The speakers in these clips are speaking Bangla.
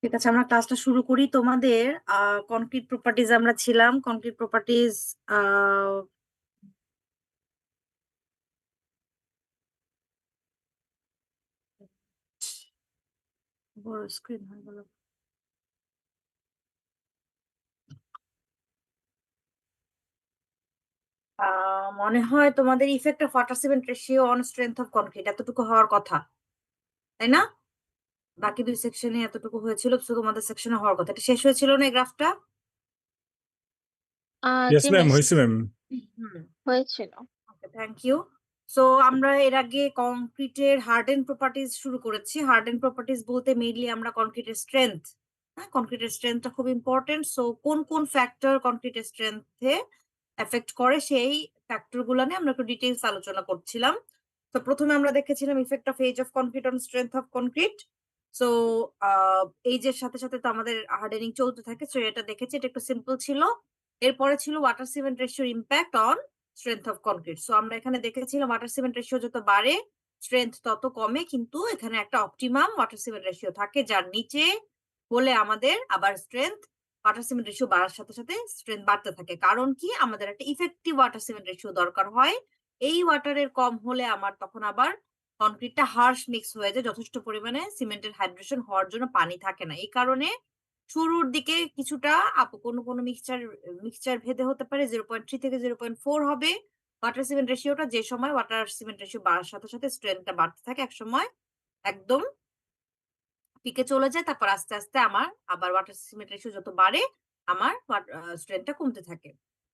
ঠিক আছে, আমরা ক্লাসটা শুরু করি। তোমাদের কনক্রিট প্রপার্টিজ আমরা ছিলাম। কনক্রিট প্রপার্টিজ বড় স্ক্রিন হয়ে গেল। মনে হয় তোমাদের effect of water cement ratio on strength of concrete এতটুকু হওয়ার কথা, তাই না? বাকি দুই সেকশনে এতটুকু হয়েছিল, তো তোমাদের সেকশনে হওয়ার কথা। এটা শেষ হয়েছিল না এই গ্রাফটা? ইয়েস জি ম্যাম, মিস, হয়েছে ম্যাম। হুম। হয়েছিল। ওকে, থ্যাংক ইউ। সো আমরা এর আগে কংক্রিটের হার্ডেন প্রপার্টিজ শুরু করেছি। হার্ডেন প্রপার্টিজ বলতে মেইনলি আমরা কংক্রিটের স্ট্রেংথ, হ্যাঁ, কংক্রিটের স্ট্রেংথটা খুব ইম্পর্টেন্ট। সো কোন কোন ফ্যাক্টর কংক্রিটের স্ট্রেংথে এফেক্ট করে সেই ফ্যাক্টর গুলো নিয়ে আমরা একটু ডিটেইলস আলোচনা করছিলাম। তো প্রথমে আমরা দেখেছিলাম effect of age of concrete on strength of concrete. So এইজের সাথে সাথে তো আমাদের হার্ডেনিং চলতে থাকে, সো এটা দেখেছি, এটা একটু সিম্পল ছিল। এরপরে ছিল ওয়াটার সিমেন্ট রেশিওর impact on strength of concrete. So আমরা এখানে দেখেছিলাম ওয়াটার সিমেন্ট রেশিও যত বাড়ে স্ট্রেংথ তত কমে, কিন্তু এখানে একটা অপটিমাম ওয়াটার সিমেন্ট রেশিও থাকে, যার নিচে হলে আমাদের আবার স্ট্রেংথ, ওয়াটার সিমেন্ট রেশিও বাড়ার সাথে সাথে স্ট্রেংথ বাড়তে থাকে। কারণ কি, আমাদের একটা ইফেক্টিভ ওয়াটার সিমেন্ট রেশিও দরকার হয়। এই ওয়াটারের কম হলে আমার তখন আবার কনক্রিটটা হার্শ মিক্স হয়ে যায়, যথেষ্ট পরিমাণে সিমেন্টের হাইড্রেশন হওয়ার জন্য পানি থাকে না। এই কারণে শুরুর দিকে কিছুটা কোনো কোনো মিক্সচার ভেদে হতে পারে 0.3 থেকে 0.4 হবে ওয়াটার সিমেন্ট রেশিওটা। যে সময় ওয়াটার সিমেন্ট রেশিও বাড়ার সাথে সাথে স্ট্রেংথটা বাড়তে থাকে, এক সময় একদম পিকে চলে যায়। তারপর আস্তে আস্তে আমার আবার ওয়াটার সিমেন্ট রেশিও যত বাড়ে আমার স্ট্রেংথটা কমতে থাকে।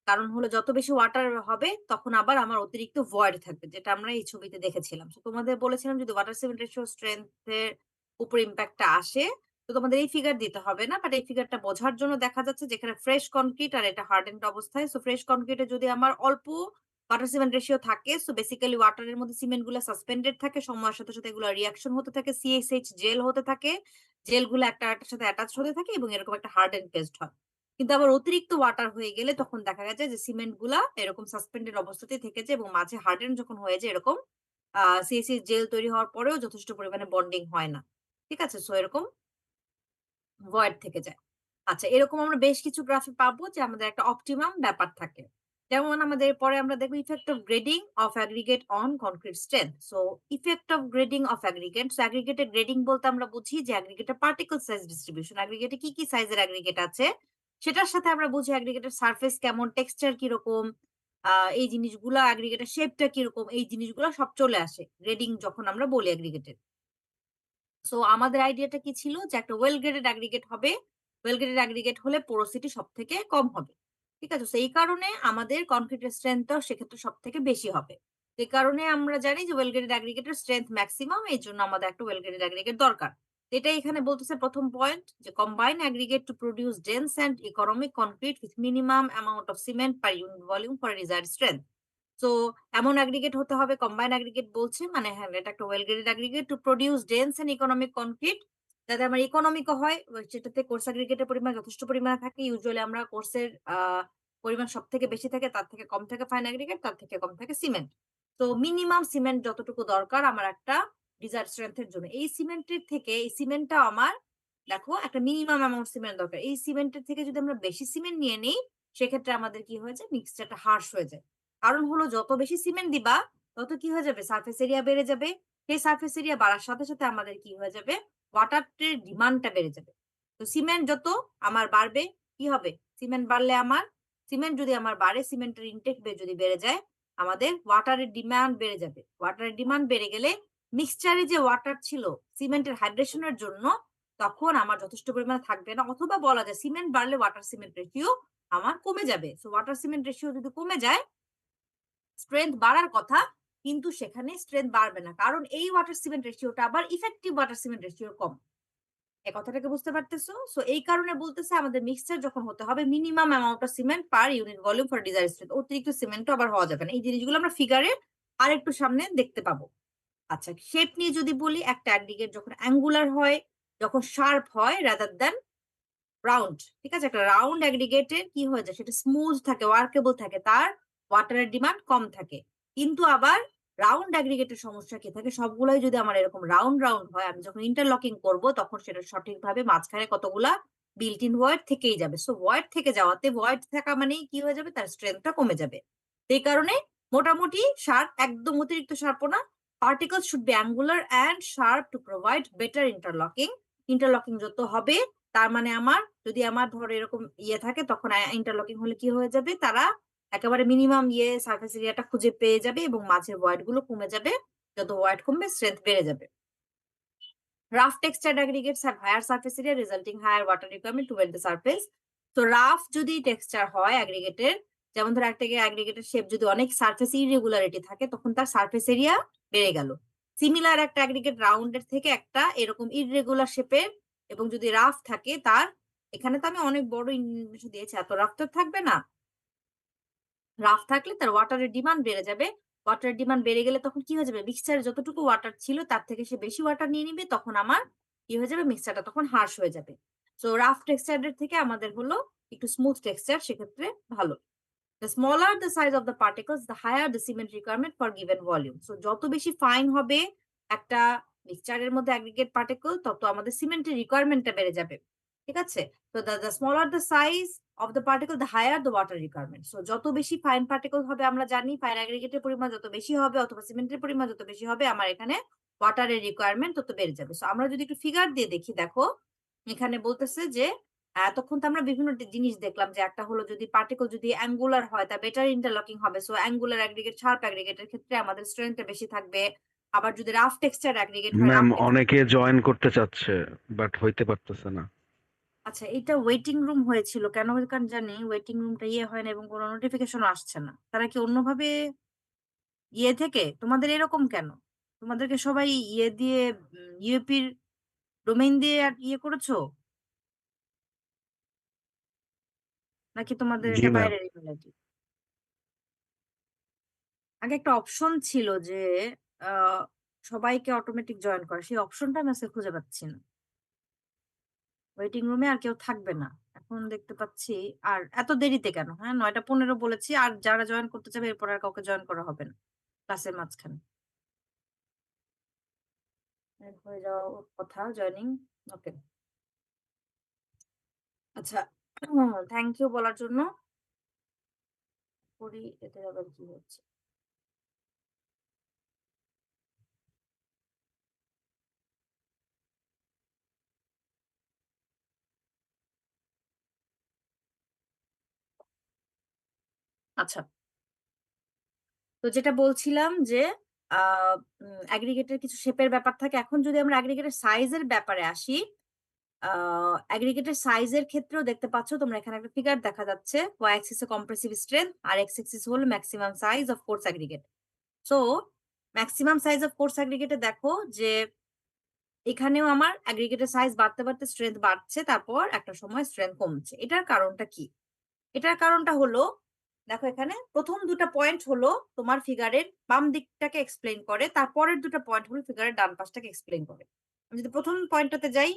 কারণ হলো যত বেশি ওয়াটার হবে তখন আবার আমার অতিরিক্ত ভয়েড থাকবে, যেটা আমরা এই ছবিতে দেখেছিলাম। তো তোমাদের বলেছিলাম যদি ওয়াটার সিমেন্ট রেশিও স্ট্রেংথের উপর ইম্প্যাক্টটা আসে, তো তোমাদের এই ফিগার দিতে হবে না, বাট এই ফিগারটা বোঝার জন্য দেখা যাচ্ছে যেখানে ফ্রেশ কনক্রিট আর এটা হার্ডেন্ড অবস্থায়। সো ফ্রেশ কনক্রিটে যদি আমার অল্প ওয়াটার সিমেন্ট রেশিও থাকে, সো বেসিক্যালি ওয়াটারের মধ্যে সিমেন্ট গুলো সাসপেন্ডেড থাকে, সময়ের সাথে সাথে এগুলো রিয়াকশন হতে থাকে, সিএসএইচ জেল হতে থাকে, জেলগুলো একটা আরেকটার সাথে অ্যাটাচ হতে থাকে এবং এরকম একটা হার্ডেন পেস্ট হয়। কিন্তু আবার অতিরিক্ত ওয়াটার হয়ে গেলে তখন দেখা গেছে যে সিমেন্ট গুলা এরকম সাসপেন্ডেড অবস্থাতেই থেকে যায় এবং মাঝে হার্ডেন যখন হয়ে যায় এরকম সিএসসি জেল তৈরি হওয়ার পরেও যথেষ্ট পরিমাণে বন্ডিং হয় না। ঠিক আছে, সো এরকম ভয়েড থেকে যায়। আচ্ছা, এরকম আমরা বেশ কিছু গ্রাফে পাবো যে আমাদের একটা অপটিমাম ব্যাপার থাকে। যেমন আমাদের পরে আমরা দেখবো effect of grading of aggregate on concrete strength. So effect of grading of aggregate, so অ্যাগ্রিগেটের গ্রেডিং বলতে আমরা বুঝি যে অ্যাগ্রিগেটের পার্টিকল সাইজ ডিস্ট্রিবিউশন, অ্যাগ্রিগেটে কি কি সাইজের অ্যাগ্রিগেট আছে সেটার সাথে আমরা বুঝি অ্যাগ্রিগেটের সারফেস কেমন, টেক্সচার কিরকম, এই জিনিসগুলো, অ্যাগ্রিগেটের শেপটা কিরকম, এই জিনিসগুলো সব চলে আসে গ্রেডিং যখন আমরা বলি অ্যাগ্রিগেটের। সো আমাদের আইডিয়াটা কি ছিল যে একটা ওয়েল গ্রেডেড অ্যাগ্রিগেট হবে, ওয়েল গ্রেডেড অ্যাগ্রিগেট হলে পোরোসিটি সব থেকে কম হবে। ঠিক আছে, সেই কারণে আমাদের কনক্রিটের স্ট্রেংথটাও সেক্ষেত্রে সব থেকে বেশি হবে। এই কারণে আমরা জানি যে ওয়েল গ্রেডেড অ্যাগ্রিগেটের স্ট্রেংথ ম্যাক্সিমাম, এই জন্য আমাদের একটা ওয়েল গ্রেডেড অ্যাগ্রিগেট দরকার। এটাই এখানে বলতেছে প্রথম পয়েন্ট, যে combine aggregate to produce dense and economic concrete with minimum amount of cement per unit volume for desired strength. So এমন অ্যাগ্রিগেট হতে হবে, কম্বাইন অ্যাগ্রিগেট বলছে মানে হ্যাঁ এটা একটা well graded aggregate to produce dense and economic concrete, যাতে আমার ইকোনমিকও হয়, যেটাতে কোর্স অ্যাগ্রিগেটের পরিমাণ যথেষ্ট পরিমাণে থাকে। ইউজুয়ালি আমরা কোর্সের পরিমাণ সব থেকে বেশি থাকে, তার থেকে কম থাকে ফাইন অ্যাগ্রিগেট, তার থেকে কম থাকে সিমেন্ট। তো মিনিমাম সিমেন্ট যতটুকু দরকার আমার একটা ডিজায়ার স্ট্রেংথের জন্য, এই সিমেন্টের থেকে, এই সিমেন্টটা আমার দেখো একটা মিনিমাম অ্যামাউন্ট সিমেন্ট দরকার। এই সিমেন্টের থেকে যদি আমরা বেশি সিমেন্ট নিয়ে নিই সেক্ষেত্রে আমাদের কি হয়ে যায়, মিক্সচারটা হার্শ হয়ে যায়। কারণ হলো যত বেশি সিমেন্ট দিবা তত কি হয়ে যাবে, সারফেস এরিয়া বেড়ে যাবে। সেই সারফেস এরিয়া বাড়ার সাথে সাথে আমাদের কি হয়ে যাবে, ওয়াটারের ডিমান্ডটা বেড়ে যাবে। তো সিমেন্ট যত আমার বাড়বে কি হবে, সিমেন্ট বাড়লে আমার, সিমেন্ট যদি আমার বাড়ে, সিমেন্টের ইনটেক যদি বেড়ে যায়, আমাদের ওয়াটারের ডিমান্ড বেড়ে যাবে। ওয়াটারের ডিমান্ড বেড়ে গেলে মিক্সচারে যে ওয়াটার ছিল সিমেন্টের হাইড্রেশনের জন্য, তখন আমার যথেষ্ট পরিমাণে থাকবে না। অথবা বলা যায় সিমেন্ট বাড়লে ওয়াটার সিমেন্ট রেশিও আমার কমে যাবে। সো ওয়াটার সিমেন্ট রেশিও যদি কমে যায়, স্ট্রেংথ বাড়ার কথা, কিন্তু সেখানে স্ট্রেংথ বাড়বে না, কারণ এই ওয়াটার সিমেন্ট রেশিওটা আবার ইফেক্টিভ ওয়াটার সিমেন্ট রেশিও কম। এই কথাটাকে বুঝতে পারতেছো? সো এই কারণে বলতেছে আমাদের মিক্সচার যখন হতে হবে minimum amount of cement per unit volume for desire strength, অতিরিক্ত সিমেন্টও আবার হওয়া যাবে না। এই জিনিসগুলো আমরা ফিগারে আরেকটু সামনে দেখতে পাবো। আচ্ছা, শেপ নিয়ে যদি বলি, একটা অ্যাগ্রিগেট যখন অ্যাঙ্গুলার হয়, যখন শার্প হয় রাদার দ্যান রাউন্ড, ঠিক আছে, একটা রাউন্ড অ্যাগ্রিগেটের কি হয়ে যায়, সেটা স্মুথ থাকে, ওয়ার্কেবল থাকে, তার ওয়াটারের ডিমান্ড কম থাকে। কিন্তু আবার রাউন্ড অ্যাগ্রিগেটের সমস্যা কি থাকে, সবগুলাই যদি আমার এরকম রাউন্ড রাউন্ড হয়, আমি যখন ইন্টারলকিং করব তখন সেটা সঠিকভাবে মাঝখানে কতগুলা বিল্ট ইন ভয়েড থেকেই যাবে। সো ভয়েড থেকে যাওয়াতে, ভয়েড থাকা মানেই কি হয়ে যাবে, তার স্ট্রেংথটা কমে যাবে। এই কারণে মোটামুটি শার্প, একদম অতিরিক্ত শার্পও না, particles should be angular and sharp to provide better interlocking. Interlocking যত হবে, তার মানে আমার যদি আমার ধরো এরকম ইয়ে থাকে, তখন ইন্টারলকিং হলে কি হয়ে যাবে, তারা একেবারে মিনিমাম সারফেস এরিয়াটা খুঁজে পেয়ে যাবে এবং মাঝের ভয়েড গুলো কমে যাবে। যত ভয়েড কমবে স্ট্রেংথ বেড়ে যাবে। Rough textured aggregates have higher surface area resulting higher water requirement to wet the surface. তো রাফ যদি টেক্সচার হয় অ্যাগ্রিগেটের, যেমন ধরো একটা অ্যাগ্রিগেটের শেপ যদি অনেক সারফেস ইরেগুলারিটি থাকে, তখন তার সারফেস এরিয়া বেড়ে গেল। সিমিলার একটা অ্যাগ্রিগেট রাউন্ডের থেকে একটা এরকম ইররেগুলার শেপের এবং যদি রাফ থাকে, তার এখানে তো আমি অনেক বড় ইনফরমেশন দিয়েছি, এত রাফ তো থাকবে না। রাফ থাকলে তার ওয়াটারের ডিমান্ড বেড়ে যাবে। ওয়াটারের ডিমান্ড বেড়ে গেলে তখন কি হয়ে যাবে, মিক্সচারে যতটুকু ওয়াটার ছিল তার থেকে সে বেশি ওয়াটার নিয়ে নিবে, তখন আমার কি হয়ে যাবে, মিক্সচারটা তখন হার্শ হয়ে যাবে। সো রাফ টেক্সচারের থেকে আমাদের হলো একটু স্মুথ টেক্সচার, সেক্ষেত্রে ভালো। The smaller the size of the particles, the higher the cement requirement for given volume. So যত বেশি ফাইন হবে একটা মিক্সচারের মধ্যে অ্যাগ্রিগেট পার্টিকল, তত আমাদের সিমেন্টের রিকোয়ারমেন্টটা বেড়ে যাবে। ঠিক আছে? তো the smaller the size of the particle, the higher the water requirement. So যত বেশি ফাইন পার্টিকল হবে, আমরা জানি ফাইন অ্যাগ্রিগেটের পরিমাণ যত বেশি হবে অথবা সিমেন্টের পরিমাণ যত বেশি হবে, আমার এখানে ওয়াটারের রিকোয়ারমেন্ট তত বেড়ে যাবে। সো আমরা যদি একটু ফিগার দিয়ে দেখি, দেখো এখানে বলতেছে যে এতক্ষণ তো আমরা বিভিন্ন জিনিস দেখলাম, যে একটা হলো যদি পার্টিকল যদি অ্যাঙ্গুলার হয়, তা বেটার ইন্টারলকিং হবে। সো অ্যাঙ্গুলার অ্যাগ্রিগেট, শার্প অ্যাগ্রিগেটের ক্ষেত্রে আমাদের স্ট্রেংথটা বেশি থাকবে। আবার যদি রাফ টেক্সচার অ্যাগ্রিগেট হয়, ম্যাম, রাফ অনেকে জয়েন করতে চাচ্ছে বাট হইতে পারতেছে না। আচ্ছা, এটা ওয়েটিং রুম হয়েছিল কেন, কারণ জানি ওয়েটিং রুমটা হয় না এবং কোনো নোটিফিকেশনও আসছে না। তারা কি অন্যভাবে থেকে, তোমাদের এরকম কেন? তোমাদেরকে সবাই দিয়ে ইউপির ডোমেইন দিয়ে করেছো, নাকি তোমাদের জি এটা ম্যাম। বাইরের ইমেল আইডি? আগে একটা অপশন ছিল যে আহ, সবাইকে অটোমেটিক জয়েন করা, সেই অপশনটা আমি আজকে খুঁজে পাচ্ছি না। ওয়েটিং রুমে আর কেউ থাকবে না এখন দেখতে পাচ্ছি। আর এত দেরিতে কেন? হ্যাঁ, 9:15 বলেছি, আর যারা জয়েন করতে চাবে এরপর আর কাউকে জয়েন করা হবে না ক্লাসের মাঝখানে। হয়ে যাওয়া কথা জয়নিং। ওকে, আচ্ছা, থ্যাংক ইউ বলার জন্য। করি, এতে আবার কি হচ্ছে? আচ্ছা, তো যেটা বলছিলাম যে অ্যাগ্রিগেটের কিছু শেপের ব্যাপার থাকে। এখন যদি আমরা অ্যাগ্রিগেটের সাইজের ব্যাপারে আসি, অ্যাগ্রিগেটের সাইজের ক্ষেত্রেও দেখতে পাচ্ছ তোমরা, এখানে একটা ফিগার দেখা যাচ্ছে। ওয়াই অ্যাক্সিস এ কম্প্রেসিভ স্ট্রেংথ আর এক্স অ্যাক্সিস হলো maximum size of coarse aggregate. So maximum size of coarse অ্যাগ্রিগেটে দেখো যে এখানেও আমার অ্যাগ্রিগেটের সাইজ বাড়তে বাড়তে স্ট্রেংথ বাড়ছে, তারপর একটা সময় স্ট্রেংথ কমছে। এটার কারণটা কি? এটার কারণটা হলো, দেখো এখানে প্রথম দুটা পয়েন্ট হলো তোমার ফিগারের বাম দিকটাকে এক্সপ্লেইন করে, তারপরের দুটো পয়েন্ট হলো ফিগারের ডান পাশটাকে এক্সপ্লেইন করে। আমি যদি প্রথম পয়েন্টটাতে যাই,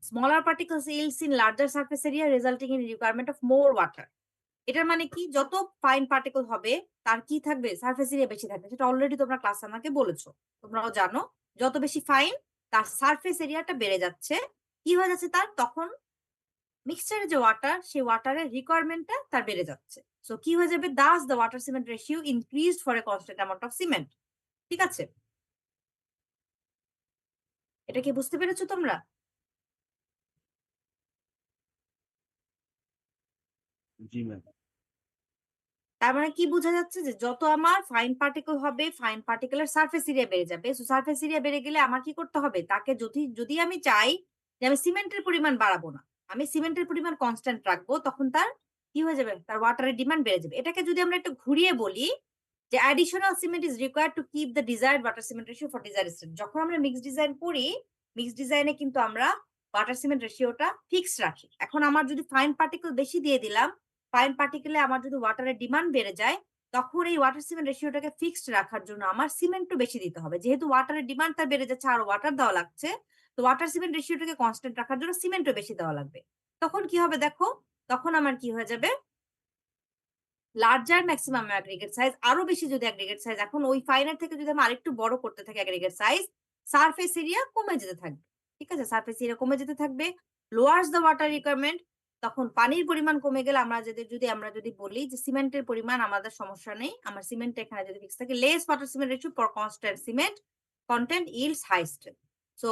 smaller particles yields in larger surface area resulting in requirement of more water. এটার মানে কি, যত ফাইন পার্টিকল হবে তার কি থাকবে, সারফেস এরিয়া বেশি থাকবে। সেটা অলরেডি তোমরা ক্লাসে আমাকে বলেছো, তোমরাও জানো। যত বেশি ফাইন, তার সারফেস এরিয়াটা বেড়ে যাচ্ছে। কি হয়ে যাচ্ছে তার, তখন মিক্সচারের যে ওয়াটার, সেই ওয়াটারের রিকোয়ারমেন্টটা তার বেড়ে যাচ্ছে। সো কি হয়ে যাবে, Das the water cement ratio increased for a constant amount of cement. ঠিক আছে, এটা কি বুঝতে পেরেছো তোমরা? জি ম্যাম। তার মানে কি বোঝা যাচ্ছে, যে যত আমার ফাইন পার্টিকেল হবে, ফাইন পার্টিকেলের সারফেস এরিয়া বেড়ে যাবে। সো সারফেস এরিয়া বেড়ে গেলে আমার কি করতে হবে, তাকে যদি যদি আমি চাই যে আমি সিমেন্টের পরিমাণ বাড়াবো না, আমি সিমেন্টের পরিমাণ কনস্ট্যান্ট রাখবো, তখন তার কি হয়ে যাবে, তার ওয়াটারের ডিমান্ড বেড়ে যাবে। এটাকে যদি আমরা একটু ঘুরিয়ে বলি, যে additional cement is required to keep the desired water cement ratio for desired strength. যখন আমরা মিক্স ডিজাইন করি, মিক্স ডিজাইনে কিন্তু আমরা ওয়াটার সিমেন্ট রেশিওটা ফিক্স রাখি। এখন আমার যদি ফাইন পার্টিকেল বেশি দিয়ে দিলাম, ফাইন পার্টিকেলে আমার যদি ওয়াটারের ডিমান্ড বেড়ে যায়, তখন এই ওয়াটার সিমেন্ট রেশিওটাকে ফিক্সড রাখার জন্য আমার সিমেন্টও বেশি দিতে হবে। যেহেতু ওয়াটারের ডিমান্ডটা বেড়ে যাচ্ছে আর ওয়াটার দেওয়া লাগছে, তো ওয়াটার সিমেন্ট রেশিওটাকে কনস্ট্যান্ট রাখার জন্য সিমেন্টও বেশি দেওয়া লাগবে। তখন কি হবে দেখো, তখন আমার কি হয়ে যাবে, লার্জার ম্যাক্সিমাম অ্যাগ্রিগেট সাইজ, আরো বেশি যদি অ্যাগ্রিগেট সাইজ, এখন ওই ফাইনার থেকে যদি আমরা আরেকটু বড় করতে থাকি অ্যাগ্রিগেট সাইজ, সারফেস এরিয়া কমে যেতে থাকবে। ঠিক আছে? সারফেস এরিয়া কমে যেতে থাকবে। লোয়ার্স দ্য ওয়াটার রিকোয়ারমেন্ট, তখন পানির পরিমাণ কমে গেলে আমরা যদি বলি যে সিমেন্টের পরিমাণ আমাদের সমস্যা নেই। আমার সিমেন্ট এখানে যদি ফিক্স থাকে, less water cement ratio for constant cement content yields high strength. So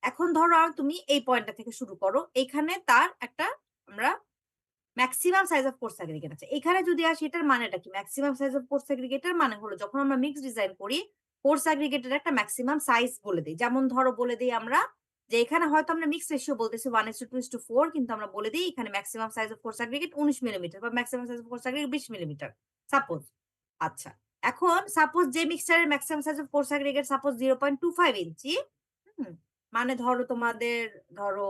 এখন ধরো তুমি এই পয়েন্টটা থেকে শুরু করো। এইখানে তার একটা আমরা maximum size of coarse aggregate আছে। এখানে যদি আসি এটার মানেটা কি? ম্যাক্সিমাম সাইজ অফ কোর্স অ্যাগ্রিগেটের মানে হলো যখন আমরা মিক্স ডিজাইন করি, কোর্স অ্যাগ্রিগেটের একটা ম্যাক্সিমাম সাইজ বলে দেই। যেমন ধরো বলে দেই আমরা যে এখানে হয়তো আমরা মিক্স রেশিও বলতেছি 1:2:4, কিন্তু আমরা বলে দিই এখানে maximum size of coarse aggregate 19 millimetre বা maximum size of coarse aggregate 20 millimetre suppose. আচ্ছা, এখন সাপোজ যে মিক্সচারের maximum size of coarse aggregate suppose 0.25 inch, hmm, মানে ধরো তোমাদের ধরো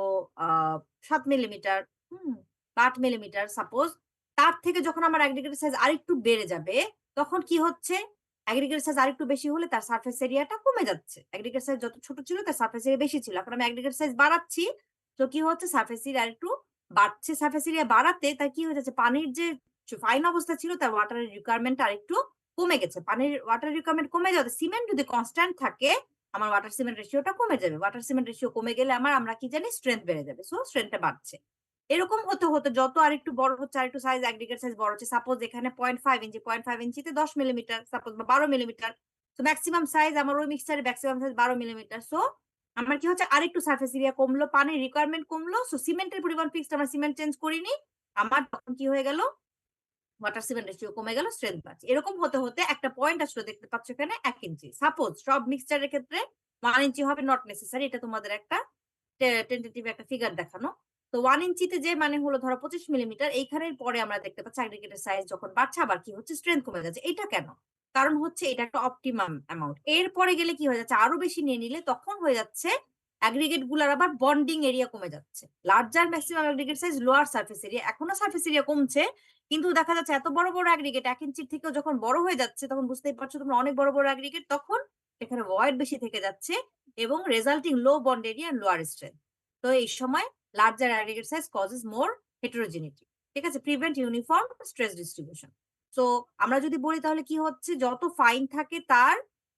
7 মিলিমিটার, হুম, 8 মিলিমিটার সাপোজ। তার থেকে যখন আমার অ্যাগ্রিগেটের সাইজ আরেকটু বেড়ে যাবে, তখন কি হচ্ছে? অ্যাগ্রিগেটের সাইজ আরেকটু বেশি হলে তার সারফেস এরিয়াটা কমে যাচ্ছে। অ্যাগ্রিগেট সাইজ যত ছোট ছিল তার সারফেস এরিয়া বেশি ছিল। এখন আমি অ্যাগ্রিগেট সাইজ বাড়াচ্ছি, তো কি হচ্ছে? সারফেস এরিয়া আরেকটু বাড়ছে। সারফেস এরিয়া বাড়াতে তার কি হয়ে যাচ্ছে? পানির যে ফাইন অবস্থা ছিল তার ওয়াটারের রিকোয়ারমেন্ট আরেকটু কমে গেছে। পানির ওয়াটার রিকোয়ারমেন্ট কমে যাওয়াতে সিমেন্ট যদি কনস্ট্যান্ট থাকে, আমার ওয়াটার সিমেন্ট রেশিওটা কমে যাবে। ওয়াটার সিমেন্ট রেশিও কমে গেলে আমরা কি জানি? স্ট্রেংথ বেড়ে যাবে। সো স্ট্রেংথটা বাড়ছে। এরকম হতে যত আরেকটু বড় হচ্ছে, আরেকটু সাইজ অ্যাগ্রিগেট সাইজ বড় হচ্ছে। সাপোজ এখানে 0.5 ইঞ্চি, 0.5 ইঞ্চিতে 10 মিলিমিটার সাপোজ বা 12 মিলিমিটার। তো ম্যাক্সিমাম সাইজ আমার ওই মিক্সচারের ম্যাক্সিমাম সাইজ 12 মিলিমিটার। সো আমার কি হচ্ছে? আরেকটু সারফেস এরিয়া কমলো, পানির রিকোয়ারমেন্ট কমলো। সো সিমেন্টের পরিমাণ ফিক্সড, আমরা সিমেন্ট চেঞ্জ করিনি। আমার তখন কি হয়ে গেল? ওয়াটার সিমেন্ট রেশিও কমে গেল, স্ট্রেংথ বাড়ছে। এরকম হতে একটা পয়েন্ট আসলে দেখতে পাচ্ছ এখানে 1 ইঞ্চি। সাপোজ সব মিক্সচারের ক্ষেত্রে 1 ইঞ্চি হবে, নট নেসেসারি। এটা তোমাদের একটা টেন্টেটিভ একটা ফিগার দেখানো। তো 1 ইঞ্চিতে যে মানে হলো ধরো 25 মিলিমিটার, এইখানের পরে আমরা দেখতে পাচ্ছি অ্যাগ্রিগেটের সাইজ যখন বাড়ছে আবার কি হচ্ছে? স্ট্রেংথ কমে যাচ্ছে। এটা কেন? কারণ হচ্ছে এটা একটা অপটিমাম অ্যামাউন্ট। এরপরে গেলে কি হয়ে যাচ্ছে? আরো বেশি নিয়ে নিলে তখন হয়ে যাচ্ছে অ্যাগ্রিগেট গুলার আবার বন্ডিং এরিয়া কমে যাচ্ছে। Larger maximum aggregate size, lower surface area. এখনো সারফেস এরিয়া কমছে, কিন্তু দেখা যাচ্ছে এত বড় বড় অ্যাগ্রিগেট 1 ইঞ্চির থেকেও যখন বড় হয়ে যাচ্ছে, তখন বুঝতেই পারছো তোমরা অনেক বড় বড় অ্যাগ্রিগেট, তখন এখানে ভয়েড বেশি থেকে যাচ্ছে এবং resulting low bond area and lower strength. তো এই সময় larger aggregate size causes more heterogeneity. ঠিক আছে? Prevent uniform stress distribution. So আমরা যদি বলি তাহলে কি হচ্ছে? যত ফাইন থাকে তার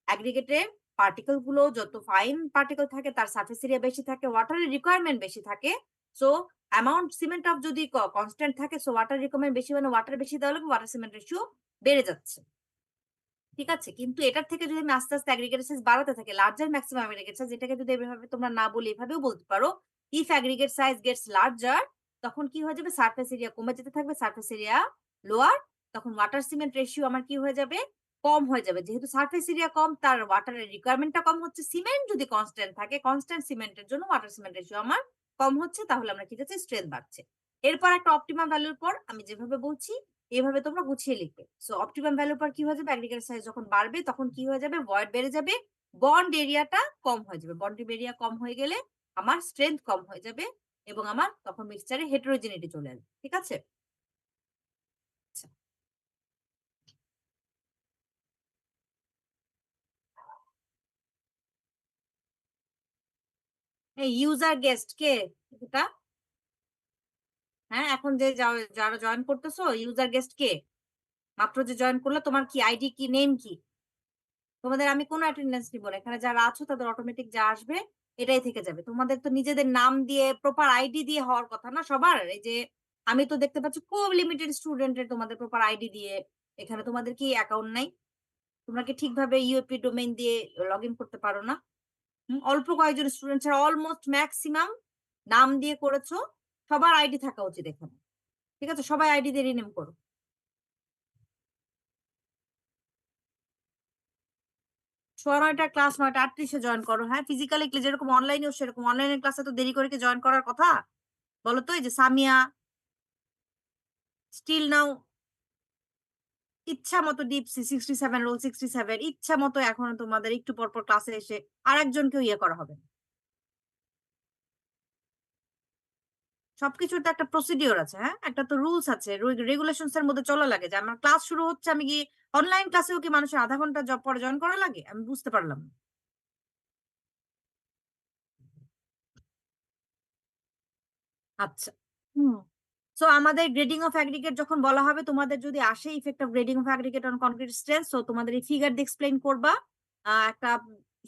অ্যাগ্রিগেটের পার্টিকেল গুলো, যত ফাইন পার্টিকেল থাকে তার সারফেস এরিয়া বেশি থাকে, ওয়াটারের রিকোয়ারমেন্ট বেশি থাকে। সো অ্যামাউন্ট সিমেন্ট অফ যদি কনস্ট্যান্ট থাকে, সো ওয়াটার রিকোয়ারমেন্ট বেশি মানে ওয়াটার বেশি দেওয়া লাগবে, ওয়াটার সিমেন্ট রেশিও বেড়ে যাচ্ছে। ঠিক আছে? কিন্তু এটার থেকে যদি আমি আস্তে অ্যাগ্রিগেট সাইজ বাড়াতে থাকি, লার্জার ম্যাক্সিমাম অ্যাগ্রিগেট সাইজ, এটাকে যদি এভাবে তোমরা না বলে এভাবেও বলতে পারো, if aggregate size gets larger, তখন কি হয়ে যাবে? সারফেস এরিয়া কমে যেতে থাকবে, সারফেস এরিয়া লোয়ার, তখন ওয়াটার সিমেন্ট রেশিও আমার কি হয়ে যাবে? কম হয়ে যাবে। যেহেতু সারফেস এরিয়া কম, তার ওয়াটারের রিকোয়ারমেন্টটা কম হচ্ছে। সিমেন্ট যদি কনস্ট্যান্ট থাকে, কনস্ট্যান্ট সিমেন্টের জন্য ওয়াটার সিমেন্ট রেশিও আমার কম হচ্ছে, তাহলে আমরা কি যাচ্ছে? স্ট্রেংথ বাড়ছে। এরপর একটা অপটিমাম ভ্যালুর পর আমি যেভাবে বলছি এভাবে তোমরা গুছিয়ে লিখবে। সো অপটিমাম ভ্যালুর পর কি হয়ে যাবে? অ্যাগ্রিগেট সাইজ যখন বাড়বে তখন কি হয়ে যাবে? ভয়েড বেড়ে যাবে, বন্ড এরিয়াটা কম হয়ে যাবে। বন্ড এরিয়া কম হয়ে গেলে আমার স্ট্রেংথ কম হয়ে যাবে এবং আমার তখন মিক্সচারে হেটেরোজেনিটি চলে আসবে। ঠিক আছে? আচ্ছা, এই ইউজার গেস্ট কে এটা? হ্যাঁ, এখন যে যারা জয়েন করতেছো, ইউজার গেস্ট কে? মাত্র যে জয়েন করলো, তোমার কি আইডি কি, নেম কি? তোমাদের আমি কোনো অ্যাটেন্ডেন্স নিব না। এখানে যারা আছো তাদের অটোমেটিক যা আসবে এটাই থেকে যাবে। তোমাদের তো নিজেদের নাম দিয়ে প্রপার আইডি দিয়ে হওয়ার কথা না সবার? এই যে আমি তো দেখতে পাচ্ছি খুব লিমিটেড স্টুডেন্টের তোমাদের প্রপার আইডি দিয়ে। এখানে তোমাদের কি অ্যাকাউন্ট নাই? তোমরা কি ঠিকভাবে ইউএপি ডোমেইন দিয়ে লগইন করতে পারো না? অল্প কয়েকজন স্টুডেন্ট ছাড়া অলমোস্ট ম্যাক্সিমাম নাম দিয়ে করেছো। সবার আইডি থাকা উচিত এখানে। ঠিক আছে? সবাই আইডি দিয়ে রিনেম করো। সোয়া ৯টা ক্লাস ৯টা ৩৮ জয়েন করো। হ্যাঁ, ফিজিক্যালি যেরকম অনলাইনেও সেরকম। অনলাইনের ক্লাসে তো দেরি করে কি জয়েন করার কথা? বলো তো? এই যে সামিয়া, স্টিল নাও, ইচ্ছা মতো ডিপসি 67 রোল 67, ইচ্ছা মতো এখন তোমাদের একটু পর ক্লাসে এসে আরেকজনকেও ইয়ে করা হবে না। সবকিছুর তো একটা প্রসিডিওর আছে। হ্যাঁ, একটা তো রুলস আছে, রেগুলেশনস এর মধ্যে চলা লাগে। যে আমার ক্লাস শুরু হচ্ছে, আমি কি অনলাইন ক্লাসেও কি মানুষের আধা ঘন্টা পরে জয়েন করা লাগে? আমি বুঝতে পারলাম না। আচ্ছা, হুম, সো আমাদের গ্রেডিং অফ অ্যাগ্রিগেট যখন বলা হবে, তোমাদের যদি আসে effect of grading of aggregate on concrete strength, so তোমাদের এই ফিগার দিয়ে এক্সপ্লেইন করবা। একটা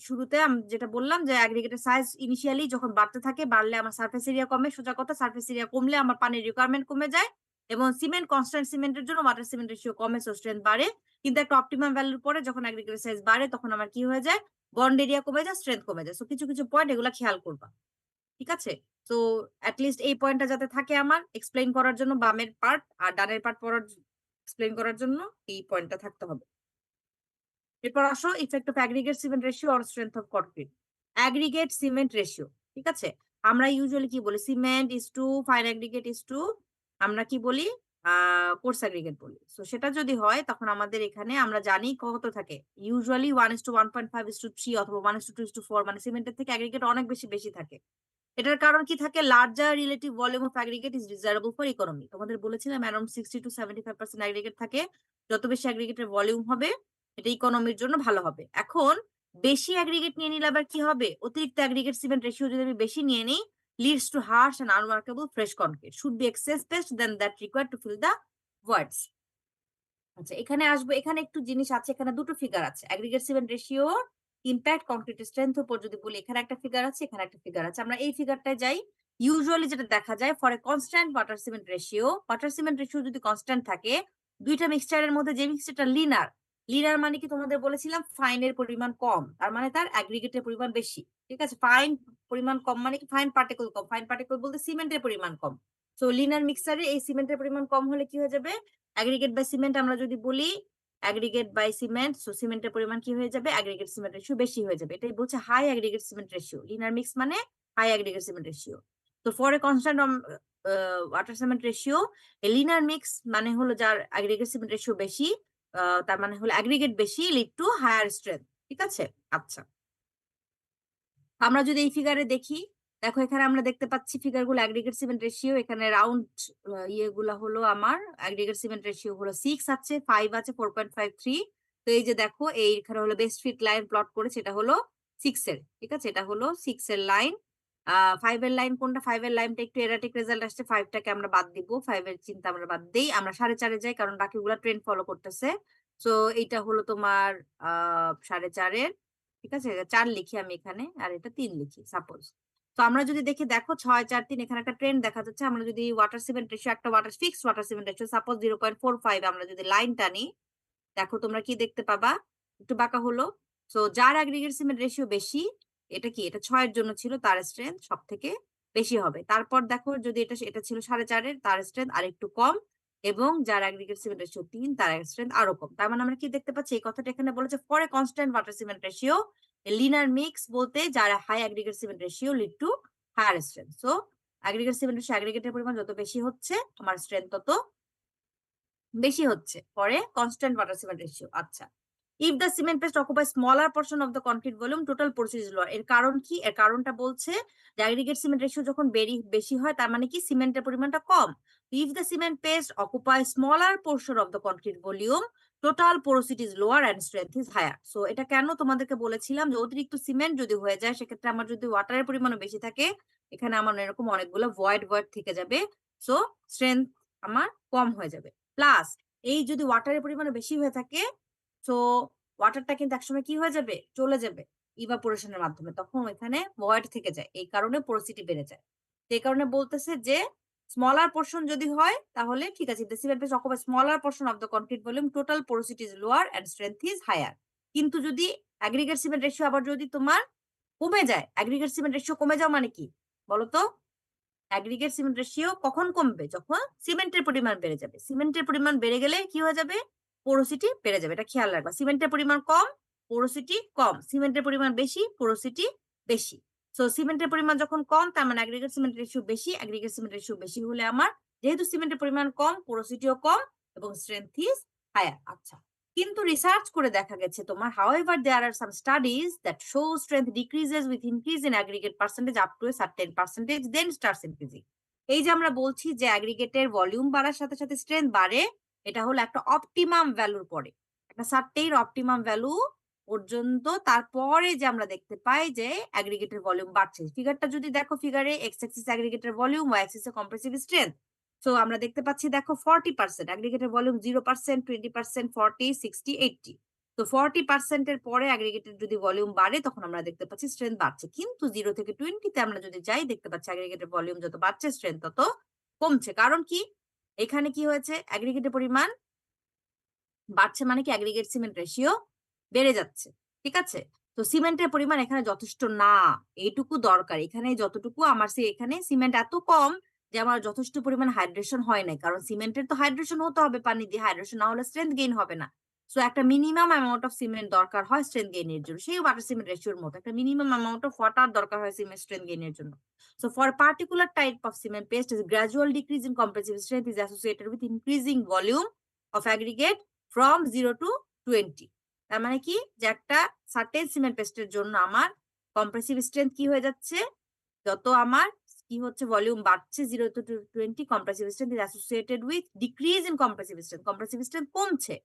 শুরুতে আমি যেটা বললাম যে অ্যাগ্রিগেটের সাইজ ইনিশিয়ালি যখন বাড়তে থাকে, বাড়লে আমার সারফেস এরিয়া কমে, সোজা কথা সারফেস এরিয়া কমলে আমার পানির রিকোয়ারমেন্ট কমে যায়, এবং সিমেন্ট কনস্ট্যান্ট সিমেন্টের জন্য ওয়াটার সিমেন্ট রেশিও কমে, সো স্ট্রেন্থ বাড়ে। কিন্তু একটা অপটিমাম ভ্যালুর পরে যখন অ্যাগ্রিগেটের সাইজ বাড়ে তখন আমার কি হয়ে যায়, বন্ড এরিয়া কমে যায়, স্ট্রেন্থ কমে যায়। সো কিছু কিছু পয়েন্ট এগুলো খেয়াল করবা, ঠিক আছে? তো লিস্ট এই পয়েন্টটা যাতে থাকে আমার এক্সপ্লেইন করার জন্য, বামের পার্ট আর ডানের পার্ট পড়ার এক্সপ্লেইন করার জন্য এই পয়েন্টটা থাকতে হবে। এরপর আসো effect of aggregate cement ratio or strength of concrete. Aggregate cement ratio, ঠিক আছে? আমরা ইউজুয়ালি কি বলি, cement is to fine aggregate is to, আমরা কি বলি, কোর্স অ্যাগ্রিগেট বলি। সো সেটা যদি হয় তখন আমাদের এখানে আমরা জানি কত থাকে, ইউজুয়ালি 1:1.5:3 অথবা 1:2:4, মানে সিমেন্টের থেকে অ্যাগ্রিগেট অনেক বেশি বেশি থাকে। এটার কারণ কি থাকে, larger relative volume of aggregate is desirable for economy. তোমাদের বলেছিলাম অ্যারাউন্ড 60 to 75% অ্যাগ্রিগেট থাকে। যত বেশি অ্যাগ্রিগেটের ভলিউম হবে এটা ইকোনমির জন্য ভালো হবে। এখন বেশি অ্যাগ্রিগেট নিয়ে নিলে আবার কি হবে, অতিরিক্ত অ্যাগ্রিগেট সিমেন্ট রেশিও যদি আমি বেশি নিয়ে নিই, leads to harsh and unworkable fresh concrete should be excess space then that required to fill the voids। আচ্ছা এখানে আসবো, এখানে একটু জিনিস আছে, এখানে দুটো ফিগার আছে aggregate cement ratio impact concrete strength উপর যদি বলি, এখানে একটা ফিগার আছে, এখানে একটা ফিগার আছে। আমরা এই ফিগারটায় যাই। ইউজুয়ালি যেটা দেখা যায় for a constant water cement ratio যদি কনস্ট্যান্ট থাকে, দুইটা মিক্সচারের মধ্যে যে মিক্সচারটা লিনার, লিনার মানে কি তোমাদের বলেছিলাম ফাইনের পরিমাণ কম, তার মানে তার অ্যাগ্রিগেটের পরিমাণ বেশি, ঠিক আছে? ফাইন পরিমাণ কম মানে কি, ফাইন পার্টিকল কম, ফাইন পার্টিকল বলতে সিমেন্টের পরিমাণ কম। সো লিনার মিক্সচারে এই সিমেন্টের পরিমাণ কম হলে কি হয়ে যাবে, অ্যাগ্রিগেট বাই সিমেন্ট আমরা যদি বলি, অ্যাগ্রিগেট বাই সিমেন্ট, সো সিমেন্টের পরিমাণ কি হয়ে যাবে, অ্যাগ্রিগেট সিমেন্ট রেশিও বেশি হয়ে যাবে। এটাই বলছে high aggregate cement ratio. Leaner mix মানে হাই অ্যাগ্রিগেট সিমেন্ট রেশিও। তো for a constant water cement ratio, a leaner mix মানে হলো যার অ্যাগ্রিগেট সিমেন্ট রেশিও বেশি, তার মানে হলো অ্যাগ্রিগেট বেশি, লিড টু হায়ার স্ট্রেংথ, ঠিক আছে? আচ্ছা আমরা যদি এই ফিগারে দেখি, দেখো এখানে আমরা দেখতে পাচ্ছি ফিগার গুলো অ্যাগ্রিগেট সিমেন্ট রেশিও, এখানে রাউন্ড ইয়েগুলা হলো আমার অ্যাগ্রিগেট সিমেন্ট রেশিও হলো 6 আছে, 5 আছে, 4.53। তো এই যে দেখো এইখানে হলো বেস্ট ফিট লাইন প্লট করেছে, এটা হলো 6 এর, ঠিক আছে? এটা হলো 6 এর লাইন। 5 এর লাইন কোনটা, 5 এর লাইনটা একটু এরাটিক রেজাল্ট আসছে, 5 টাকে আমরা বাদ দিব, 5 এর চিন্তা আমরা বাদ দেই, আমরা 4.5 যাই কারণ বাকিগুলা ট্রেন্ড ফলো করতেছে। সো এইটা হলো তোমার 4.5 এর, ঠিক আছে? 4 লিখি আমি এখানে আর এটা 3 লিখি সাপোজ। তো আমরা যদি দেখি, দেখো 6, 4, 3 এখানে একটা ট্রেন্ড দেখা যাচ্ছে। আমরা যদি ওয়াটার সিমেন্ট রেশিও, একটা fixed water cement ratio suppose 0.45, আমরা যদি লাইন টানি, দেখো তোমরা কি দেখতে পাবা, একটু বাঁকা হলো। সো যার অ্যাগ্রিগেট সিমেন্ট রেশিও বেশি, এটা কি, এটা 6 এর জন্য ছিল, তার স্ট্রেংথ সব থেকে বেশি হবে। তারপর দেখো যদি এটা ছিল 4.5 এর, তার স্ট্রেংথ আর একটু কম, এবং যার অ্যাগ্রিগেট সিমেন্ট রেশিও 3, তার স্ট্রেংথ আরো কম। তার মানে আমরা কি দেখতে পাচ্ছি, এই কথাটা এখানে বলেছে for a constant water cement ratio leaner mix বলতে যার high aggregate cement ratio lead to higher strength. So aggregate cement ratio, অ্যাগ্রিগেটের পরিমাণ যত বেশি হচ্ছে আমার স্ট্রেংথ তত বেশি হচ্ছে পরে কনস্ট্যান্ট ওয়াটার সিমেন্ট রেশিও। আচ্ছা if the cement paste occupy smaller portion of the concrete volume total porosity is lower. এর কারণ কি, এর কারণটা বলছে যে অ্যাগ্রিগেট সিমেন্ট রেশিও যখন বেশি হয় তার মানে কি সিমেন্টের পরিমাণটা কম। If the cement paste occupy smaller portion of the concrete volume total porosity is lower and strength is higher. So এটা কেন তোমাদেরকে বলেছিলাম যে অতিরিক্ত সিমেন্ট যদি হয়ে যায় সেক্ষেত্রে আমার যদি ওয়াটারের পরিমাণও বেশি থাকে, এখানে আমার এরকম অনেকগুলো ভয়েড থেকে যাবে, সো স্ট্রেংথ আমার কম হয়ে যাবে। প্লাস এই যদি ওয়াটারের পরিমাণ বেশি হয়ে থাকে, সো ওয়াটারটা কিন্তু একসময় কি হয়ে যাবে, চলে যাবে ইভাপোরেশনের মাধ্যমে, তখন এখানে ভয়েড থেকে যায়, এই কারণে পোরোসিটি বেড়ে যায়। এই কারণে বলতেছে যে স্মলার পোর্শন যদি হয় তাহলে ঠিক আছে, the cement paste occupy smaller portion of the concrete volume total porosity is lower and strength is higher. কিন্তু যদি অ্যাগ্রিগেট সিমেন্ট রেশিও আবার যদি তোমার কমে যায়, অ্যাগ্রিগেট সিমেন্ট রেশিও কমে যাও মানে কি বলতো, অ্যাগ্রিগেট সিমেন্ট রেশিও কখন কমবে, যখন সিমেন্টের পরিমাণ বেড়ে যাবে। সিমেন্টের পরিমাণ বেড়ে গেলে কি হয়ে যাবে, পোরোসিটি বেড়ে যাবে। এটা খেয়াল রাখবা, সিমেন্টের পরিমাণ কম, পোরোসিটি কম, সিমেন্টের পরিমাণ বেশি, পোরোসিটি বেশি। সো সিমেন্টের পরিমাণ যখন কম তার মানে অ্যাগ্রিগেট সিমেন্ট রেশিও বেশি, অ্যাগ্রিগেট সিমেন্ট রেশিও বেশি হলে আমার যেহেতু সিমেন্টের পরিমাণ কম, পোরোসিটিও কম এবং স্ট্রেংথ ইজ হায়ার। আচ্ছা কিন্তু রিসার্চ করে দেখা গেছে তোমার, however there are some studies that show strength decreases with increase in aggregate percentage up to a certain percentage then starts increasing। এই যে আমরা বলছি যে অ্যাগ্রিগেটের ভলিউম বাড়ার সাথে সাথে স্ট্রেংথ বাড়ে, এটা হলো একটা অপটিমাম ভ্যালুর পরে, একটা সার্টেন অপটিমাম ভ্যালু পর্যন্ত, তারপরে যে আমরা দেখতে পাই যে অ্যাগ্রিগেটের ভলিউম বাড়ছে। ফিগারটা যদি দেখো, ফিগারে এক্স অ্যাক্সিস অ্যাগ্রিগেটের ভলিউম, Y axis compressive strength. So আমরা দেখতে পাচ্ছি দেখো 40% অ্যাগ্রিগেটের ভলিউম 0%, 20%, 40, 60, 80। তো 40% এর পরে অ্যাগ্রিগেটের যদি ভলিউম বাড়ে তখন আমরা দেখতে পাচ্ছি স্ট্রেংথ বাড়ছে, কিন্তু 0 থেকে 20 তে আমরা যদি যাই দেখতে পাচ্ছি অ্যাগ্রিগেটের ভলিউম যত বাড়ছে স্ট্রেংথ তত কমছে। কারণ কি, এখানে কি হয়েছে, অ্যাগ্রিগেটের পরিমাণ বাড়ছে মানে কি অ্যাগ্রিগেট সিমেন্ট রেশিও বেড়ে যাচ্ছে। ঠিক আছে, তো সিমেন্টের পরিমাণ এখানে যথেষ্ট না, এইটুকু দরকার। এখানে যতটুকু আমার এখানে সিমেন্ট এত কম যে আমার যথেষ্ট পরিমাণ হাইড্রেশন হয় নাই, কারণ সিমেন্টের তো হাইড্রেশন হতে হবে, পানি দিয়ে হাইড্রেশন না হলে স্ট্রেংথ গেইন হবে না। সো একটা মিনিমাম অ্যামাউন্ট অফ সিমেন্ট দরকার হয় স্ট্রেংথ গেইনের জন্য, সেই ওয়াটার সিমেন্ট রেশিওর মতো একটা মিনিমাম অ্যামাউন্ট অফ ওয়াটার দরকার হয় সিমেন্ট স্ট্রেংথ গেইনের জন্য। So for a particular type of cement paste, a gradual decrease in compressive strength is associated with increasing volume of aggregate from 0 to 20। তার মানে কি, যে একটা সার্টেন সিমেন্ট পেস্টের জন্য আমার কম্প্রেসিভ স্ট্রেংথ কি হয়ে যাচ্ছে, যত আমার কি হচ্ছে ভলিউম বাড়ছে 0 to 20, compressive strength is associated with decrease in compressive strength, compressive strength কমছে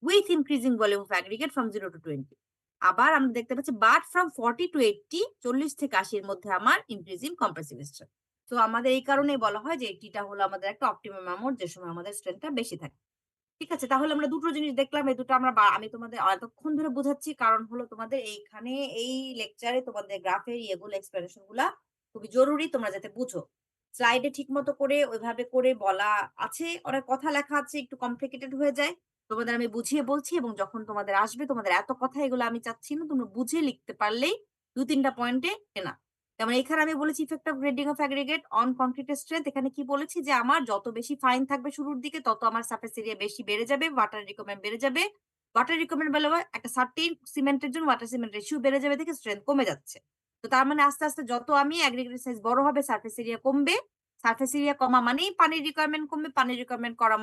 with increasing volume of aggregate from 0 to 20। আবার আমরা দেখতে পাচ্ছি বাট ফ্রম 40 to 80, 40 থেকে 80 এর মধ্যে আমার ইনক্রিজিং কম্প্রেসিভ স্ট্রেংথ। তো আমাদের এই কারণেই বলা হয় যে এটিটা হলো আমাদের একটা অপটিমাম অ্যামাউন্ট, যে সময় আমাদের স্ট্রেংথটা বেশি থাকে। ঠিক আছে, তাহলে আমরা দুটো জিনিস দেখলাম, এই দুটো আমরা আমি তোমাদের এতক্ষণ ধরে বোঝাচ্ছি কারণ হলো তোমাদের এইখানে এই লেকচারে তোমাদের গ্রাফের ইয়েগুলো এক্সপ্লেনেশন গুলা খুবই জরুরি, তোমরা যাতে বুঝো। স্লাইডে ঠিক মতো করে ওইভাবে করে বলা আছে, অনেক কথা লেখা আছে, একটু কমপ্লিকেটেড হয়ে যায়। তোমাদের আমি বুঝিয়ে বলছি, এবং যখন তোমাদের আসবে তোমাদের এত কথা এগুলো আমি চাচ্ছি না, তোমরা বুঝে লিখতে পারলেই 2-3টা পয়েন্টে এনা। যেমন এখানে আমি বলেছি effect of grading of aggregate on কংক্রিটের স্ট্রেংথ, এখানে কি বলেছি যে আমার যত বেশি ফাইন থাকবে শুরুর দিকে তত আমার সারফেস এরিয়া বেশি বেড়ে যাবে, ওয়াটার রিকোয়ারমেন্ট বেড়ে যাবে। ওয়াটার রিকোয়ারমেন্ট বলে একটা সার্টেন সিমেন্টের জন্য ওয়াটার সিমেন্ট রেশিও বেড়ে যাবে থেকে স্ট্রেংথ কমে যাচ্ছে। তো তার মানে আস্তে আস্তে যত আমি অ্যাগ্রিগেটের সাইজ বড় হবে সারফেস এরিয়া কমবে, সারফেস এরিয়া কমা মানেই পানির রিকোয়ারমেন্ট কমবে, পানির রিকোয়ারমেন্ট করা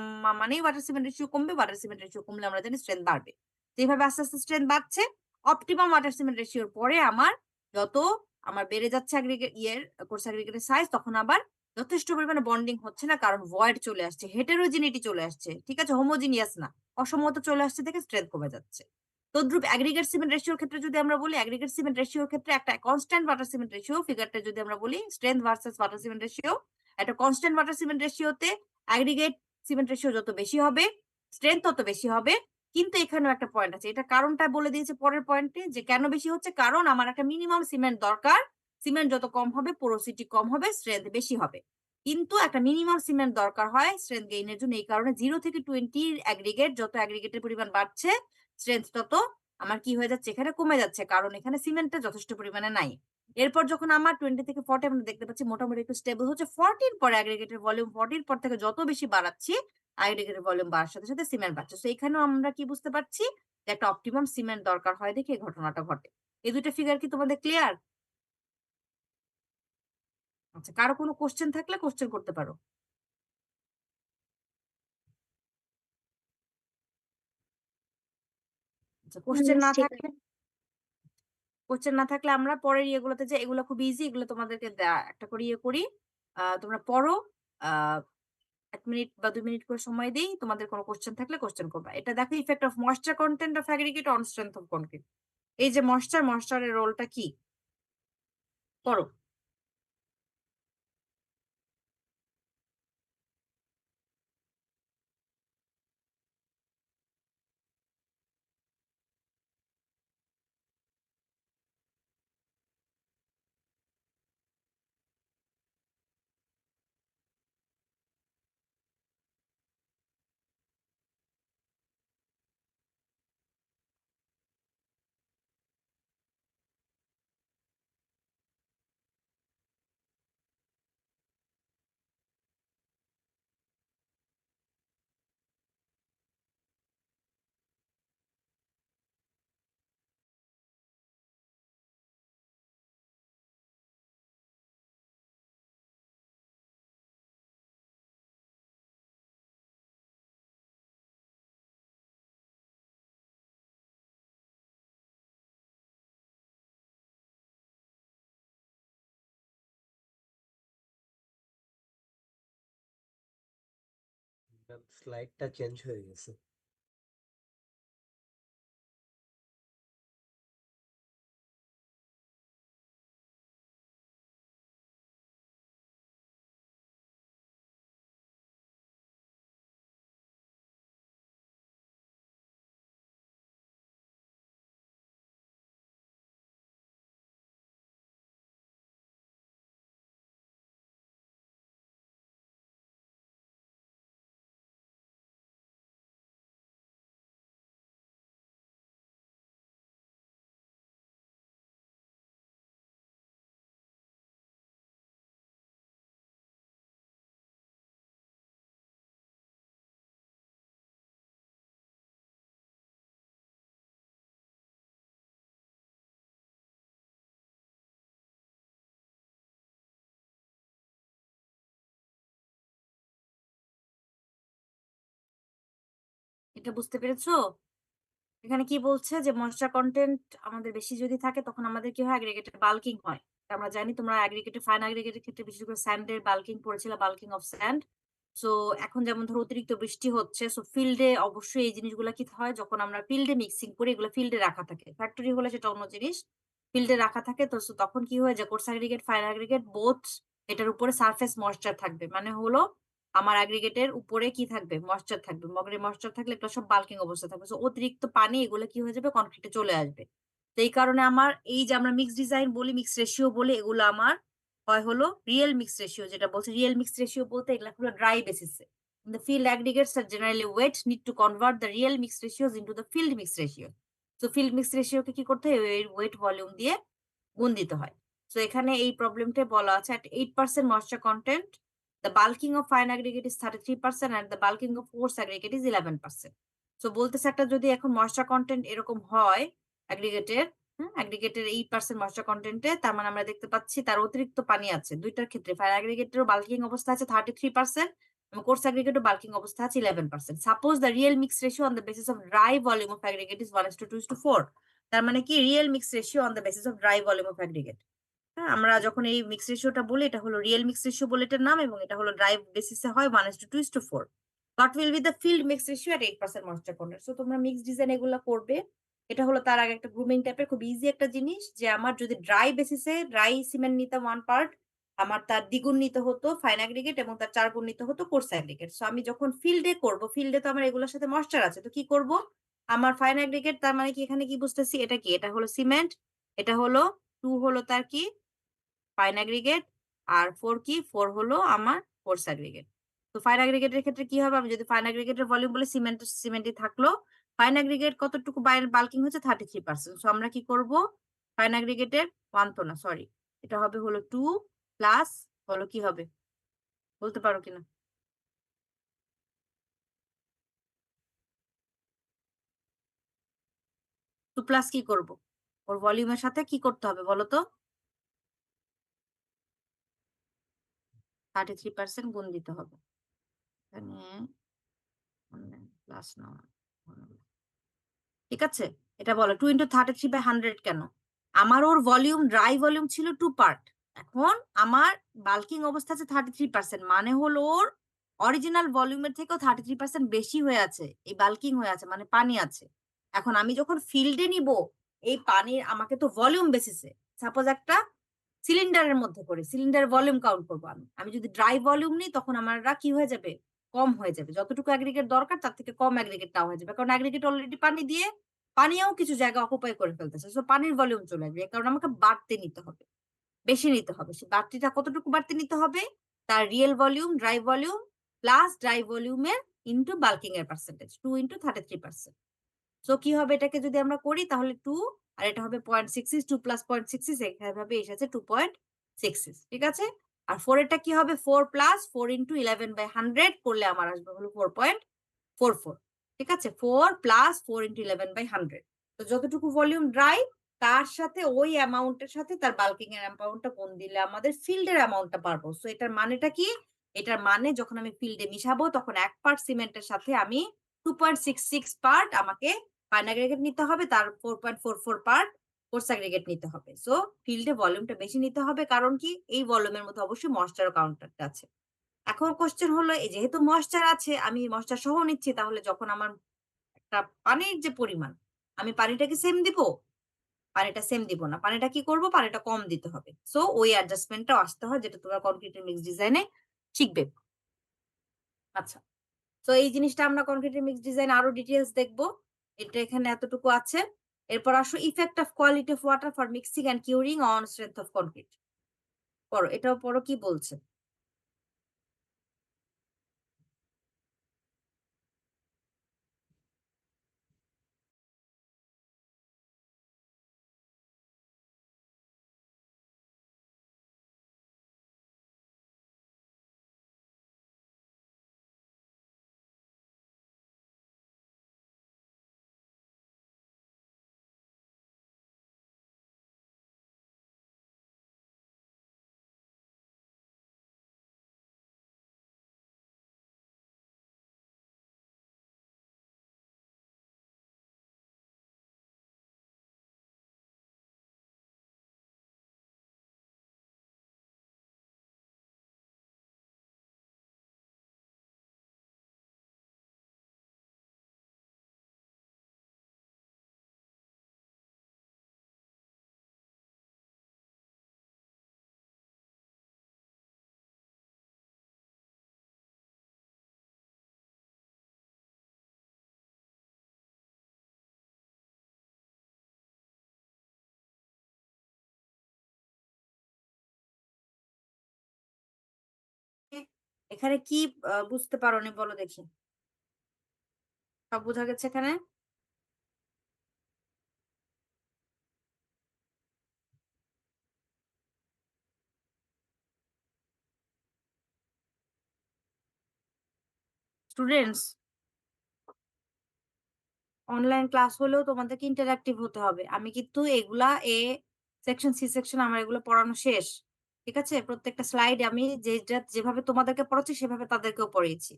মানেই ওয়াটার সিমেন্ট রেশিও কমবে, ওয়াটার সিমেন্ট রেশিও কমলে আমরা জানি স্ট্রেংথ বাড়বে। তো এইভাবে আস্তে আস্তে স্ট্রেংথ বাড়ছে। অপটিমাম ওয়াটার সিমেন্ট রেশিওর পরে আমার যত আমার বেড়ে যাচ্ছে অ্যাগ্রিগেট কোর্স অ্যাগ্রিগেটের সাইজ, তখন আবার যথেষ্ট পরিমাণে বন্ডিং হচ্ছে না, কারণ ভয়েড চলে আসছে, হেটেরোজিনিটি চলে আসছে। ঠিক আছে, হোমোজিনিয়াস না, অসমতা চলে আসছে থেকে স্ট্রেংথ কমে যাচ্ছে। তদ্রুপ অ্যাগ্রিগেট সিমেন্ট রেশিওর ক্ষেত্রে যদি আমরা বলি, অ্যাগ্রিগেট সিমেন্ট রেশিওর ক্ষেত্রে একটা কনস্ট্যান্ট ওয়াটার সিমেন্ট রেশিও ফিগারটা যদি আমরা বলি, strength versus water cement ratio, একটা কনস্ট্যান্ট ওয়াটার সিমেন্ট রেশিওতে অ্যাগ্রিগেট সিমেন্ট রেশিও যত বেশি হবে স্ট্রেংথ তত বেশি হবে। কিন্তু এখানেও একটা পয়েন্ট আছে, এটা কারণটা বলে দিয়েছে পরের পয়েন্টে যে কেন বেশি হচ্ছে, কারণ আমার একটা মিনিমাম সিমেন্ট দরকার, সিমেন্ট যত কম হবে পোরোসিটি কম হবে, স্ট্রেংথ বেশি হবে। কিন্তু একটা মিনিমাম সিমেন্ট দরকার হয় স্ট্রেংথ গেইনের জন্য, এই কারণে 0 থেকে 20 অ্যাগ্রিগেট, যত অ্যাগ্রিগেটের পরিমাণ বাড়ছে স্ট্রেংথ তত আমার কি হয়ে যাচ্ছে, এখানে কমে যাচ্ছে, কারণ এখানে সিমেন্টটা যথেষ্ট পরিমাণে নাই। এরপর যখন আমার 20 থেকে 40 আমরা দেখতে পাচ্ছি মোটামুটি একটু স্টেবল হচ্ছে, 40-র পরে অ্যাগ্রিগেটের ভলিউম 40-র পর থেকে যত বেশি বাড়াচ্ছি অ্যাগ্রিগেটের ভলিউম বাড়ার সাথে সাথে সিমেন্ট বাড়ছে। তো এখানেও আমরা কি বুঝতে পারছি যে একটা অপটিমাম সিমেন্ট দরকার হয় দেখে এই ঘটনাটা ঘটে। এই দুইটা ফিগার কি তোমাদের ক্লিয়ার? আচ্ছা, কারো কোনো কোশ্চেন থাকলে কোশ্চেন করতে পারো। আচ্ছা, কোশ্চেন না ঠিক থাকলে আছে। আমরা পরের ইয়েগুলোতে যে এগুলো খুব ইজি, এগুলো তোমাদেরকে একটা করে ইয়ে করি, তোমরা পড়ো। আহ 1 মিনিট বা 2 মিনিট করে সময় দিই, তোমাদের কোনো কোশ্চেন থাকলে কোশ্চেন করবা। এটা দেখো, effect of moisture content of aggregate on strength of concrete. এই যে ময়েশ্চারের রোলটা কি, পড়ো। স্লাইডটা চেঞ্জ হয়ে গেছে। লজিকটা বুঝতে পেরেছো? এখানে কি বলছে যে ময়েশ্চার কনটেন্ট আমাদের বেশি যদি থাকে তখন আমাদের কি হয় অ্যাগ্রিগেটের বাল্কিং হয়। আমরা জানি তোমরা অ্যাগ্রিগেটের ফাইন অ্যাগ্রিগেটের ক্ষেত্রে বিশেষ করে স্যান্ডের বাল্কিং পড়েছিলা, বাল্কিং অফ স্যান্ড। সো এখন যেমন ধরো অতিরিক্ত বৃষ্টি হচ্ছে, সো ফিল্ডে অবশ্যই এই জিনিসগুলা কি হয় যখন আমরা ফিল্ডে মিক্সিং করি এগুলো ফিল্ডে রাখা থাকে। ফ্যাক্টরি হলে সেটা অন্য জিনিস। ফিল্ডে রাখা থাকে তো তখন কি হয় যে course aggregate, fine aggregate both এটার উপরে সারফেস ময়েশ্চার থাকবে। মানে হলো আমার অ্যাগ্রিগেটের উপরে কি থাকবে? ময়েশ্চার থাকবে। মগরে ময়েশ্চার থাকলে এগুলো সব বাল্কিং অবস্থা থাকবে। সো অতিরিক্ত পানি এগুলো কি হয়ে যাবে? কনক্রিটে চলে আসবে। তো এই কারণে আমার এই যে আমরা মিক্সড ডিজাইন বলি, মিক্সড রেশিও বলি, এগুলো আমার হয় হলো রিয়েল মিক্সড রেশিও যেটা বলছে। রিয়েল মিক্সড রেশিও বলতে এগুলা হলো ড্রাই বেসিসে। The field aggregates are generally wet, need to convert the real mixed ratios into the field mixed ratio. So field mixed ratio কে কি করতে হয়? ওয়েট ভলিউম দিয়ে গুণ দিতে হয়। সো এখানে এই প্রবলেমটাই বলা আছে at 8% moisture content, the bulking of fine aggregate is 33% and the bulking of coarse aggregate is 11%. So বলতেছে একটা যদি এখন moisture content এরকম হয় aggregate-এর, aggregate-এর 8% moisture content-এ, তার মানে আমরা দেখতে পাচ্ছি তার অতিরিক্ত পানি আছে। দুইটার ক্ষেত্রে fine aggregate-এরও bulking অবস্থা আছে 33% এবং coarse aggregate-ও bulking অবস্থা আছে 11%. Suppose the real mix ratio on the basis of dry volume of aggregate is 1:2:4. তার মানে কি real mix ratio on the basis of dry volume of aggregate. হ্যাঁ, আমরা যখন এই মিক্স রেশিওটা বলি এটা হলো রিয়েল মিক্স রেশিও বলে এটার নাম, এবং এটা হলো ড্রাই বেসিসে হয় 1:2:4. What will be the field mix ratio at 8% moisture content? So তোমরা মিক্স ডিজাইন এগুলো করবে। এটা হলো তার আগে একটা গ্রুমিং টাইপের খুব ইজি একটা জিনিস যে আমার যদি ড্রাই বেসিসে ড্রাই সিমেন্ট নিতাম 1 পার্ট, আমার তার দ্বিগুণ নিতে হতো ফাইন অ্যাগ্রিগেট এবং তার 4 গুণ নিতে হতো কোর্স অ্যাগ্রিগেট। সো আমি যখন ফিল্ডে করব, ফিল্ডে তো আমার এগুলোর সাথে ময়েশ্চার আছে। তো কি করব? আমার ফাইন অ্যাগ্রিগেট তার মানে কি এখানে কি বুঝতেছি? এটা কি? এটা হলো সিমেন্ট, এটা হলো 2 হলো তার কি? ফাইন অ্যাগ্রিগেট, আর 4 কি? 4 হলো আমার কোর্স অ্যাগ্রিগেট। তো ফাইন অ্যাগ্রিগেটের ক্ষেত্রে কি হবে? আমি যদি ফাইন অ্যাগ্রিগেটের ভলিউম বলি সিমেন্টই থাকলো। ফাইন অ্যাগ্রিগেট কতটুকু বাল্কিং হচ্ছে 33%। সো আমরা কি করব? ফাইন অ্যাগ্রিগেটের 1 তো না, সরি। এটা হবে হলো 2 প্লাস হলো কি হবে? বলতে পারো কিনা? 2 প্লাস কি করব? ওর ভলিউমের সাথে কি করতে হবে বলো তো? 33% গুণ দিতে হবে। এখানে প্লাস না, ঠিক আছে? এটা বলো 2 into 33/100 কেন? আমার ওর ভলিউম ড্রাই ভলিউম ছিল 2 পার্ট। এখন আমার বাল্কিং অবস্থা আছে 33%, মানে হলো ওর অরিজিনাল ভলিউমের থেকেও 33% বেশি হয়ে আছে। এই বাল্কিং হয়ে আছে মানে পানি আছে। এখন আমি যখন ফিল্ডে নিব এই পানির আমাকে তো ভলিউম বেসিসে, সাপোজ একটা সিলিন্ডারের মধ্যে করে সিলিন্ডারের ভলিউম কাউন্ট করবো আমি। আমি যদি ড্রাই ভলিউম নিই তখন আমার কি হয়ে যাবে? কম হয়ে যাবে। যতটুকু অ্যাগ্রিগেট দরকার তার থেকে কম অ্যাগ্রিগেট নেওয়া হয়ে যাবে। কারণ অ্যাগ্রিগেট অলরেডি পানি দিয়ে পানিও কিছু জায়গা অকুপাই করে ফেলতেছে। সো পানির ভলিউম চলে আসবে। কারণ আমাকে বাড়তে নিতে হবে, বেশি নিতে হবে। সে বাড়তিটা কতটুকু বাড়তি নিতে হবে? তার real volume, dry volume plus dry ভলিউমের ইনটু বাল্কিং এর পার্সেন্টেজ 2 into 33%। সো কি হবে? এটাকে যদি আমরা করি তাহলে 2 আর এটা হবে 0.66, 2 প্লাস 0.66 এভাবে এসেছে 2.66, ঠিক আছে? আর 4 এরটা কি হবে? 4 প্লাস 4 into 11/100 করলে আমার আসবে হলো 4.44, ঠিক আছে? 4 প্লাস 4 into 11/100। তো যতটুকু ভলিউম ড্রাই তার সাথে ওই অ্যামাউন্টের সাথে তার বাল্কিং এর অ্যামাউন্টটা গুণ দিলে আমাদের ফিল্ডের অ্যামাউন্টটা পারবো। সো এটার মানেটা কি? এটার মানে যখন আমি ফিল্ডে মিশাবো তখন 1 পার্ট সিমেন্টের সাথে আমি 2.66 পার্ট আমাকে ফাইন অ্যাগ্রিগেট নিতে হবে, তার 4.44 পার্ট কোর্স অ্যাগ্রিগেট নিতে হবে। সো ফিল্ডে ভলিউমটা বেশি নিতে হবে। কারণ কি? এই ভলিউমের মধ্যে অবশ্যই ময়েশ্চার কাউন্টটা আছে। এখন কোয়েশ্চেন হলো এই যেহেতু ময়েশ্চার আছে, আমি ময়েশ্চার সহ নিচ্ছি, তাহলে যখন আমার একটা পানির যে পরিমাণ, আমি পানিটা কি সেম দিব? পানিটা সেম দিব না। পানিটা কি করব? পানিটা কম দিতে হবে। সো ওই অ্যাডজাস্টমেন্টটাও আসতে হয় যেটা তোমরা কনক্রিটের মিক্স ডিজাইনে শিখবে। আচ্ছা। তো এই জিনিসটা আমরা কনক্রিটের মিক্স ডিজাইন আরো ডিটেইলস দেখব। এটা এখানে এতটুকু আছে। এরপর আসো effect of quality of water for mixing and curing on strength of concrete. পড়ো, এটাও পড়ো কি বলছে। এখানে কি বুঝতে পারোনি বলো দেখি? সব বোঝা গেছে এখানে? স্টুডেন্টস, অনলাইন ক্লাস হলেও তোমাদেরকে ইন্টারঅ্যাক্টিভ হতে হবে। আমি কিন্তু এগুলা সেকশন, সি সেকশন আমার এগুলো পড়ানো শেষ। ঠিক আছে? প্রত্যেকটা স্লাইড আমি যেভাবে তোমাদেরকে পড়াচ্ছি সেভাবে তাদেরকেও পড়িয়েছি।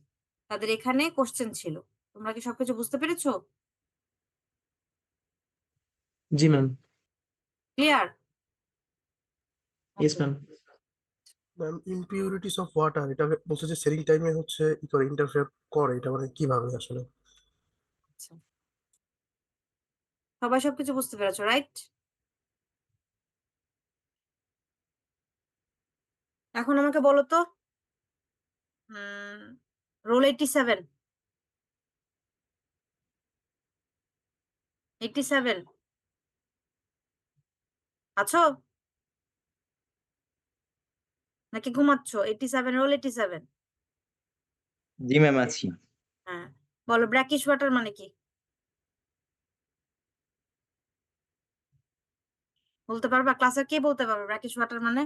তাদের এখানে কোয়েশ্চেন ছিল। তোমরা কি সবকিছু বুঝতে পেরেছো? জি ma'am. Clear? Yes ma'am. Ma'am, impurities of water এটা বলছে যে সেলিং টাইমে হচ্ছে ই করে ইন্টারফেয়ার করে, এটা মানে কিভাবে আসলে? আচ্ছা। সবাই সবকিছু বুঝতে পেরেছো, রাইট? এখন আমাকে বলো তো, রোল 87, 87 আছো নাকি ঘুমাচ্ছ? 87, রোল 87। জি ম্যাম আছি। হ্যাঁ, বলো ব্র্যাকিশ ওয়াটার মানে কি? বলতে পারবা? ক্লাসে কে বলতে পারবে ব্র্যাকিশ ওয়াটার মানে?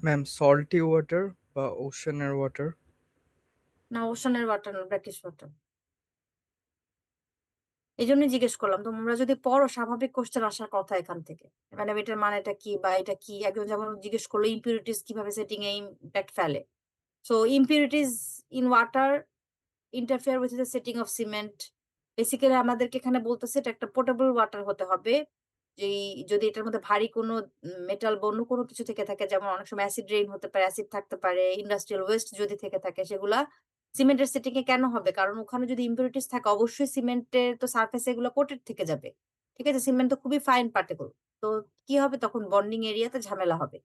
ম্যাম সল্টি ওয়াটার বা ওশানের ওয়াটার। না, ওশানের ওয়াটার না, ব্র্যাকিশ ওয়াটার। এই জন্যই জিজ্ঞেস করলাম, তোমরা যদি পড়ো স্বাভাবিক কোশ্চেন আসার কথা এখান থেকে। মানে এটার মানেটা কি বা এটা কি, একজন যেমন জিজ্ঞেস করলো ইম্পিউরিটিস কিভাবে সেটিং এ ইম্প্যাক্ট ফেলে। So impurities in water interfere with the setting of cement. Basically আমাদেরকে এখানে বলতেছে এটা একটা পোর্টেবল ওয়াটার হতে হবে। যেই যদি এটার মধ্যে ভারী কোনো মেটাল বা অন্য কোনো কিছু থেকে থাকে, যেমন অনেক সময় অ্যাসিড রেইন হতে পারে, অ্যাসিড থাকতে পারে, ইন্ডাস্ট্রিয়াল ওয়েস্ট যদি থেকে থাকে, সেগুলা সিমেন্টের সেটিং এ কেন হবে? কারণ ওখানে যদি ইম্পিউরিটিস থাকে অবশ্যই সিমেন্টের তো সারফেসে এগুলো কোটেড থেকে যাবে। ঠিক আছে? সিমেন্ট তো খুবই ফাইন পার্টিকল। তো কি হবে তখন? বন্ডিং এরিয়াতে ঝামেলা হবে।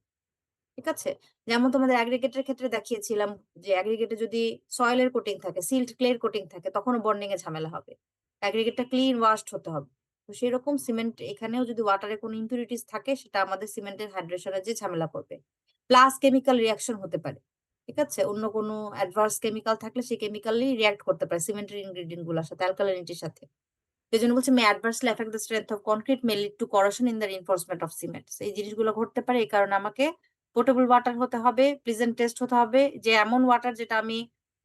ঠিক আছে? যেমন তোমাদের অ্যাগ্রিগেটের ক্ষেত্রে দেখিয়েছিলাম যে অ্যাগ্রিগেটে যদি সয়েলের কোটিং থাকে, সিল্ট ক্লের কোটিং থাকে, তখনও বন্ডিং এ ঝামেলা হবে। অ্যাগ্রিগেটটা ক্লিন ওয়াশড হতে হবে। তো সেরকম সিমেন্ট এখানেও যদি ওয়াটারে কোনো ইম্পিউরিটিস থাকে, সেটা আমাদের সিমেন্টের হাইড্রেশনে যে ঝামেলা করবে। প্লাস কেমিক্যাল রিঅ্যাকশন হতে পারে। ঠিক আছে? অন্য কোনো অ্যাডভার্স কেমিক্যাল থাকলে সেই কেমিক্যালি রিঅ্যাক্ট করতে পারে সিমেন্টের ইনগ্রেডিয়েন্ট গুলোর সাথে, অ্যালকালিনিটির সাথে। এজন্য বলছে may adversely effect the strength of concrete, may lead to corrosion in the reinforcement of cement. এই জিনিসগুলো ঘটতে পারে, এই কারণে আমাকে পোর্টেবল ওয়াটার হতে হবে, প্লিজেন্ট টেস্ট হতে হবে, যে এমন ওয়াটার যেটা আমি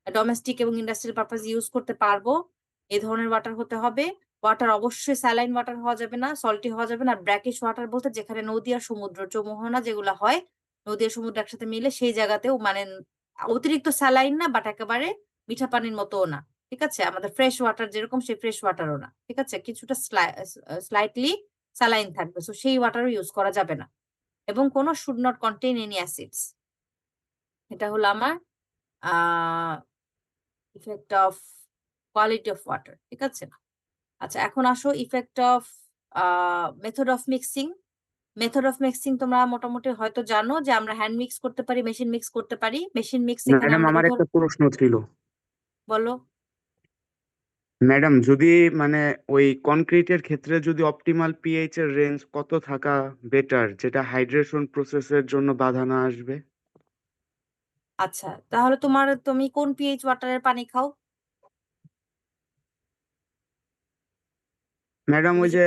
ডোমেস্টিক এবং ইন্ডাস্ট্রিয়াল পারপাস ইউজ করতে পারবো, এই ধরনের ওয়াটার হতে হবে। ওয়াটার অবশ্যই স্যালাইন ওয়াটার হওয়া যাবে না, সল্টি হওয়া যাবে না। ব্র্যাকিশ ওয়াটার বলতে যেখানে নদী আর সমুদ্র চৌমোহনা যেগুলো হয়, নদী আর সমুদ্র একসাথে মিলে সেই জায়গাতেও, মানে অতিরিক্ত স্যালাইন না, বাট একেবারে মিঠা পানির মতোও না। ঠিক আছে? আমাদের ফ্রেশ ওয়াটার যেরকম, সেই ফ্রেশ ওয়াটারও না। ঠিক আছে? কিছুটা স্লাইটলি স্যালাইন থাকবে, সো সেই ওয়াটারও ইউজ করা যাবে না। এবং কোনো should not contain any acids. এটা হলো আমার effect of quality of water. ঠিক আছে? আচ্ছা, এখন আসো effect of method of mixing. Method of mixing তোমরা মোটামুটি হয়তো জানো যে আমরা হ্যান্ড মিক্স করতে পারি, মেশিন মিক্স করতে পারি। মেশিন মিক্স এখানে ম্যাডাম আমরা আমার একটা প্রশ্ন ছিল। বলো। ম্যাডাম যদি মানে ওই কনক্রিটের ক্ষেত্রে যদি অপটিমাল পিএইচ এর রেঞ্জ কত থাকা বেটার, যেটা হাইড্রেশন প্রসেসের জন্য বাধা না আসবে? আচ্ছা, তাহলে তুমি কোন পিএইচ ওয়াটারের পানি খাও? ম্যাডাম তুমি ওই যে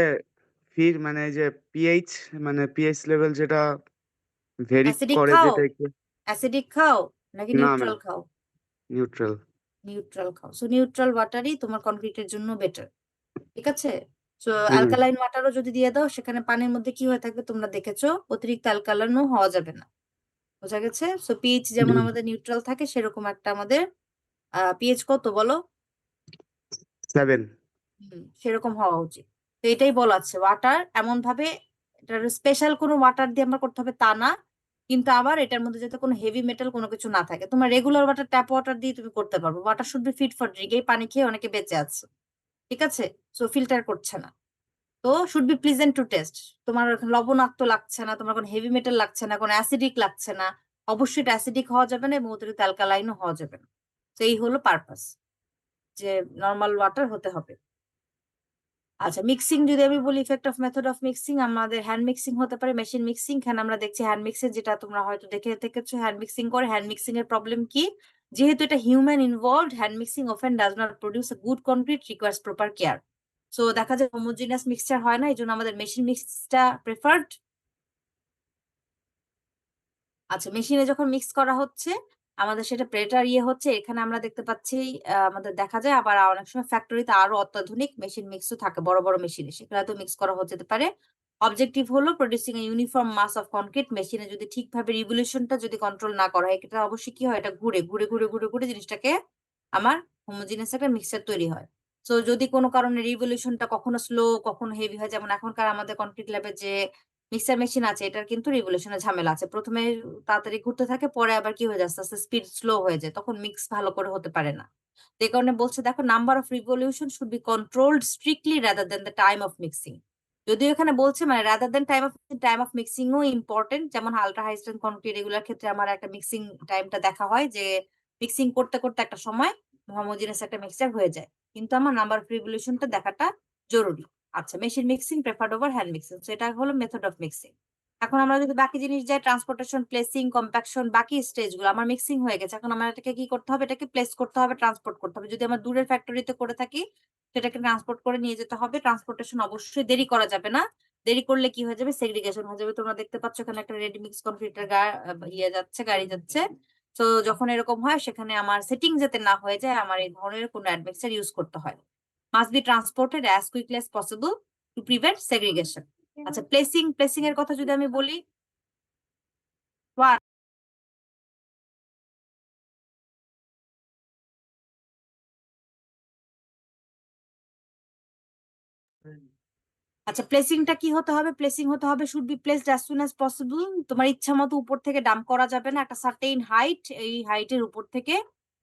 মানে এই যে পিএইচ, মানে পিএইচ লেভেল যেটা ভেরি অ্যাসিডিক করে, খাও? যেটা একটু। অ্যাসিডিক খাও নাকি না নিউট্রাল ম্যাম, খাও? নিউট্রাল। নিউট্রাল খাও। সো নিউট্রাল ওয়াটারই তোমার কনক্রিটের জন্য বেটার। ঠিক আছে? সো হুম। অ্যালকালাইন ওয়াটারও যদি দিয়ে দাও, সেখানে পানির মধ্যে কি হয়ে থাকবে তোমরা দেখেছো, অতিরিক্ত অ্যালকালাইনও হওয়া যাবে না। বোঝা গেছে? সো পিএইচ যেমন আমাদের নিউট্রাল থাকে, সেরকম একটা আমাদের পিএইচ কত বলো? 7। সেরকম হওয়া উচিত। তো এটাই বলা আছে, ওয়াটার এমন ভাবে, এটার স্পেশাল কোনো ওয়াটার দিয়ে আমরা করতে হবে তা না, কিন্তু আবার এটার মধ্যে যাতে কোনো হেভি মেটাল কোনো কিছু না থাকে। তোমার রেগুলার ওয়াটার, ট্যাপ ওয়াটার দিয়ে তুমি করতে পারবো। Water should be fit for drink. এই পানি খেয়ে অনেকে বেঁচে আছে। ঠিক আছে? সো ফিল্টার করছে না। তো should be pleasant to test. তোমার লবণাক্ত লাগছে না, তোমার কোনো হেভি মেটাল লাগছে না, কোনো অ্যাসিডিক লাগছে না। অবশ্যই এটা অ্যাসিডিক হওয়া যাবে না এবং অতিরিক্ত অ্যালকালাইনও হওয়া যাবে না। তো এই হলো পারপাস, যে নর্মাল ওয়াটার হতে হবে। আচ্ছা, মিক্সিং যদি আমি বলি, effect of method of mixing, আমাদের হ্যান্ড মিক্সিং হতে পারে, মেশিন মিক্সিং। এখানে আমরা দেখছি হ্যান্ড মিক্সিং, যেটা তোমরা হয়তো দেখেছো হ্যান্ড মিক্সিং করে। হ্যান্ড মিক্সিং এর প্রবলেম কি? যেহেতু এটা human involved, hand mixing often does not produce a good concrete, requires proper care. So দেখা যায় হোমোজিনিয়াস মিক্সচার হয় না, এই জন্য আমাদের মেশিন মিক্সটা প্রেফার্ড। আচ্ছা, মেশিনে যখন মিক্স করা হচ্ছে আমাদের সেটা প্রেটার হচ্ছে, এখানে আমরা দেখতে পাচ্ছি আমাদের দেখা যায়। আবার অনেক সময় ফ্যাক্টরিতে আরো অত্যাধুনিক মেশিন মিক্সও থাকে, বড় বড় মেশিনে সেগুলো মিক্স করা হতে পারে। অবজেক্টিভ হলো producing a uniform mass of concrete. মেশিনে যদি ঠিকভাবে রিভলিউশনটা যদি কন্ট্রোল না করা হয়, এটা অবশ্যই কি হয়, এটা ঘুরে ঘুরে ঘুরে ঘুরে ঘুরে জিনিসটাকে আমার হোমোজিনিয়াস একটা মিক্সচার তৈরি হয়। তো যদি কোনো কারণে রিভলিউশনটা কখনো স্লো কখনো হেভি হয়, যেমন এখনকার আমাদের কনক্রিট ল্যাবে যে মিক্সার মেশিন আছে, এটার কিন্তু রিভলিউশনের ঝামেলা আছে। প্রথমে তাড়াতাড়ি ঘুরতে থাকে, পরে আবার কি হয়ে যায়, আস্তে আস্তে স্পিড স্লো হয়ে যায়, তখন মিক্স ভালো করে হতে পারে না। তো এই কারণে বলছে, দেখো, number of revolution should be controlled strictly rather than the time of mixing. যদিও এখানে বলছে মানে rather than time of mixing ও ইম্পর্টেন্ট। যেমন আলট্রা হাই স্ট্রেন্থ কনক্রিট এগুলোর ক্ষেত্রে আমার একটা মিক্সিং টাইমটা দেখা হয় যে মিক্সিং করতে করতে একটা সময় হোমোজিনাস একটা মিক্সচার হয়ে যায়, কিন্তু আমার নাম্বার অফ রিভলিউশনটা দেখাটা জরুরি। আচ্ছা, machine mixing preferred over hand mixing, সেটা হলো মেথড অফ মিক্সিং। এখন আমরা যদি বাকি জিনিস যাই, ট্রান্সপোর্টেশন, প্লেসিং, কম্প্যাকশন, বাকি স্টেজ গুলো আমার মিক্সিং হয়ে গেছে, এখন আমার এটাকে কি করতে হবে, এটাকে প্লেস করতে হবে, ট্রান্সপোর্ট করতে হবে। যদি আমার দূরের ফ্যাক্টরিতে করে থাকি সেটাকে ট্রান্সপোর্ট করে নিয়ে যেতে হবে। ট্রান্সপোর্টেশন অবশ্যই দেরি করা যাবে না, দেরি করলে কি হয়ে যাবে, সেগ্রিগেশন হয়ে যাবে। তোমরা দেখতে পাচ্ছ এখানে একটা রেডি মিক্স কনক্রিটের যাচ্ছে, গাড়ি যাচ্ছে। তো যখন এরকম হয়, সেখানে আমার সেটিং যাতে না হয়ে যায়, আমার এই ধরনের কোনো অ্যাডমিক্সার ইউজ করতে হয়। Must be transported as quickly as possible to prevent segregation. আচ্ছা, প্লেসিং এর কথা যদি আমি বলি, আচ্ছা, প্লেসিংটা কি হতে হবে, প্লেসিং হতে হবে should be placed as soon as possible. তোমার ইচ্ছা মতো উপর থেকে ডাম্প করা যাবে না, একটা সার্টেইন হাইট, এই হাইটের উপর থেকে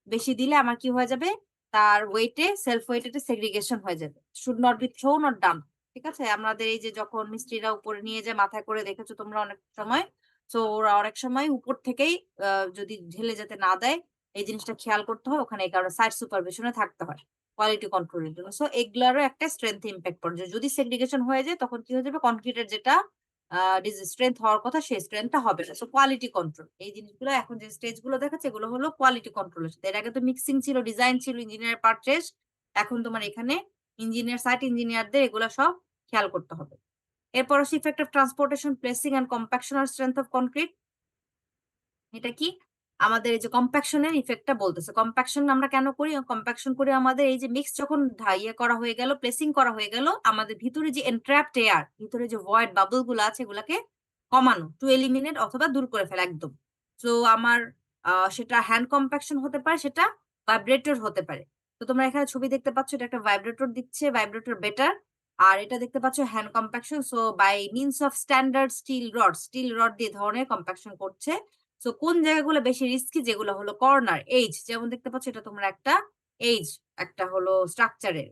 বেশি দিলে আমার কি হয়ে যাবে, তার ওয়েটে সেলফ ওয়েটে সেগ্রিগেশন হয়ে যাবে। Should not be thrown or dump. ঠিক আছে, আমাদের এই যে যখন মিস্ত্রিরা উপরে নিয়ে যায় মাথায় করে, দেখেছো তোমরা অনেক সময়, তো ওরা অনেক সময় উপর থেকেই যদি ঢেলে যেতে না দেয়, এই জিনিসটা খেয়াল করতে হয় ওখানে, এই কারণে সাইট সুপারভিশনে থাকতে হয় কোয়ালিটি কন্ট্রোলের জন্য। সো এগুলারও একটা স্ট্রেংথ ইম্প্যাক্ট পড়ে। যদি সেগ্রিগেশন হয়ে যায় তখন কি হয়ে যাবে, কনক্রিটের যেটা স্ট্রেংথ হওয়ার কথা সেই স্ট্রেংথটা হবে না। সো কোয়ালিটি কন্ট্রোল, এই জিনিসগুলো এখন যে স্টেজ গুলো দেখাচ্ছে এগুলো হলো কোয়ালিটি কন্ট্রোলের সাথে। এর আগে তো মিক্সিং ছিল, ডিজাইন ছিল, ইঞ্জিনিয়ার পারচেজ। এখন তোমার এখানে ইঞ্জিনিয়ার, সাইট ইঞ্জিনিয়ারদের এগুলো সব খেয়াল করতে হবে। এরপর আসি effect of transportation, placing and compaction আর স্ট্রেংথ অফ কনক্রিট। এটা কি আমাদের এই যে কম্প্যাকশনের ইফেক্টটা বলতেছে। কম্প্যাকশন আমরা কেন করি, কম্প্যাকশন করে আমাদের এই যে মিক্স যখন ইয়ে করা হয়ে গেল, প্লেসিং করা হয়ে গেল, আমাদের ভিতরে যে এনট্র্যাপড এয়ার, ভিতরে যে ভয়েড বাবল গুলো আছে এগুলাকে কমানো, টু এলিমিনেট অথবা দূর করে ফেলা একদম। তো আমার সেটা হ্যান্ড কম্প্যাকশন হতে পারে, সেটা ভাইব্রেটর হতে পারে। তো তোমরা এখানে ছবি দেখতে পাচ্ছ, এটা একটা ভাইব্রেটর দিচ্ছে, ভাইব্রেটর বেটার। আর এটা দেখতে পাচ্ছ hand compaction. So by means of standard steel rod দিয়ে ধরনের কম্প্যাকশন করছে। সো কোন জায়গাগুলো বেশি রিস্কি, যেগুলো হলো কর্নার এজ, যেমন দেখতে পাচ্ছ এটা তোমরা একটা এজ, একটা হলো স্ট্রাকচারের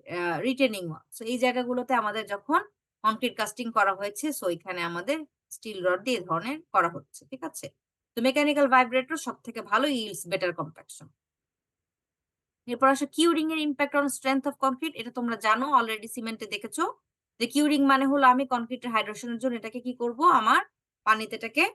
রিটেনিং ওয়াল। সো এই জায়গাগুলোতে আমাদের যখন কনক্রিট কাস্টিং করা হয়েছে, সো এখানে আমাদের স্টিল রড দিয়ে ধরনের করা হচ্ছে। ঠিক আছে, তো মেকানিক্যাল ভাইব্রেটর সব থেকে ভালো, ইলস বেটার কম্প্যাকশন। এরপর আসে কিউরিং এর impact on strength of concrete. এটা তোমরা জানো, অলরেডি সিমেন্টে দেখেছো যে কিউরিং মানে হলো আমি কনক্রিটের হাইড্রেশনের জন্য এটাকে কি করব, আমার পানিতে এটাকে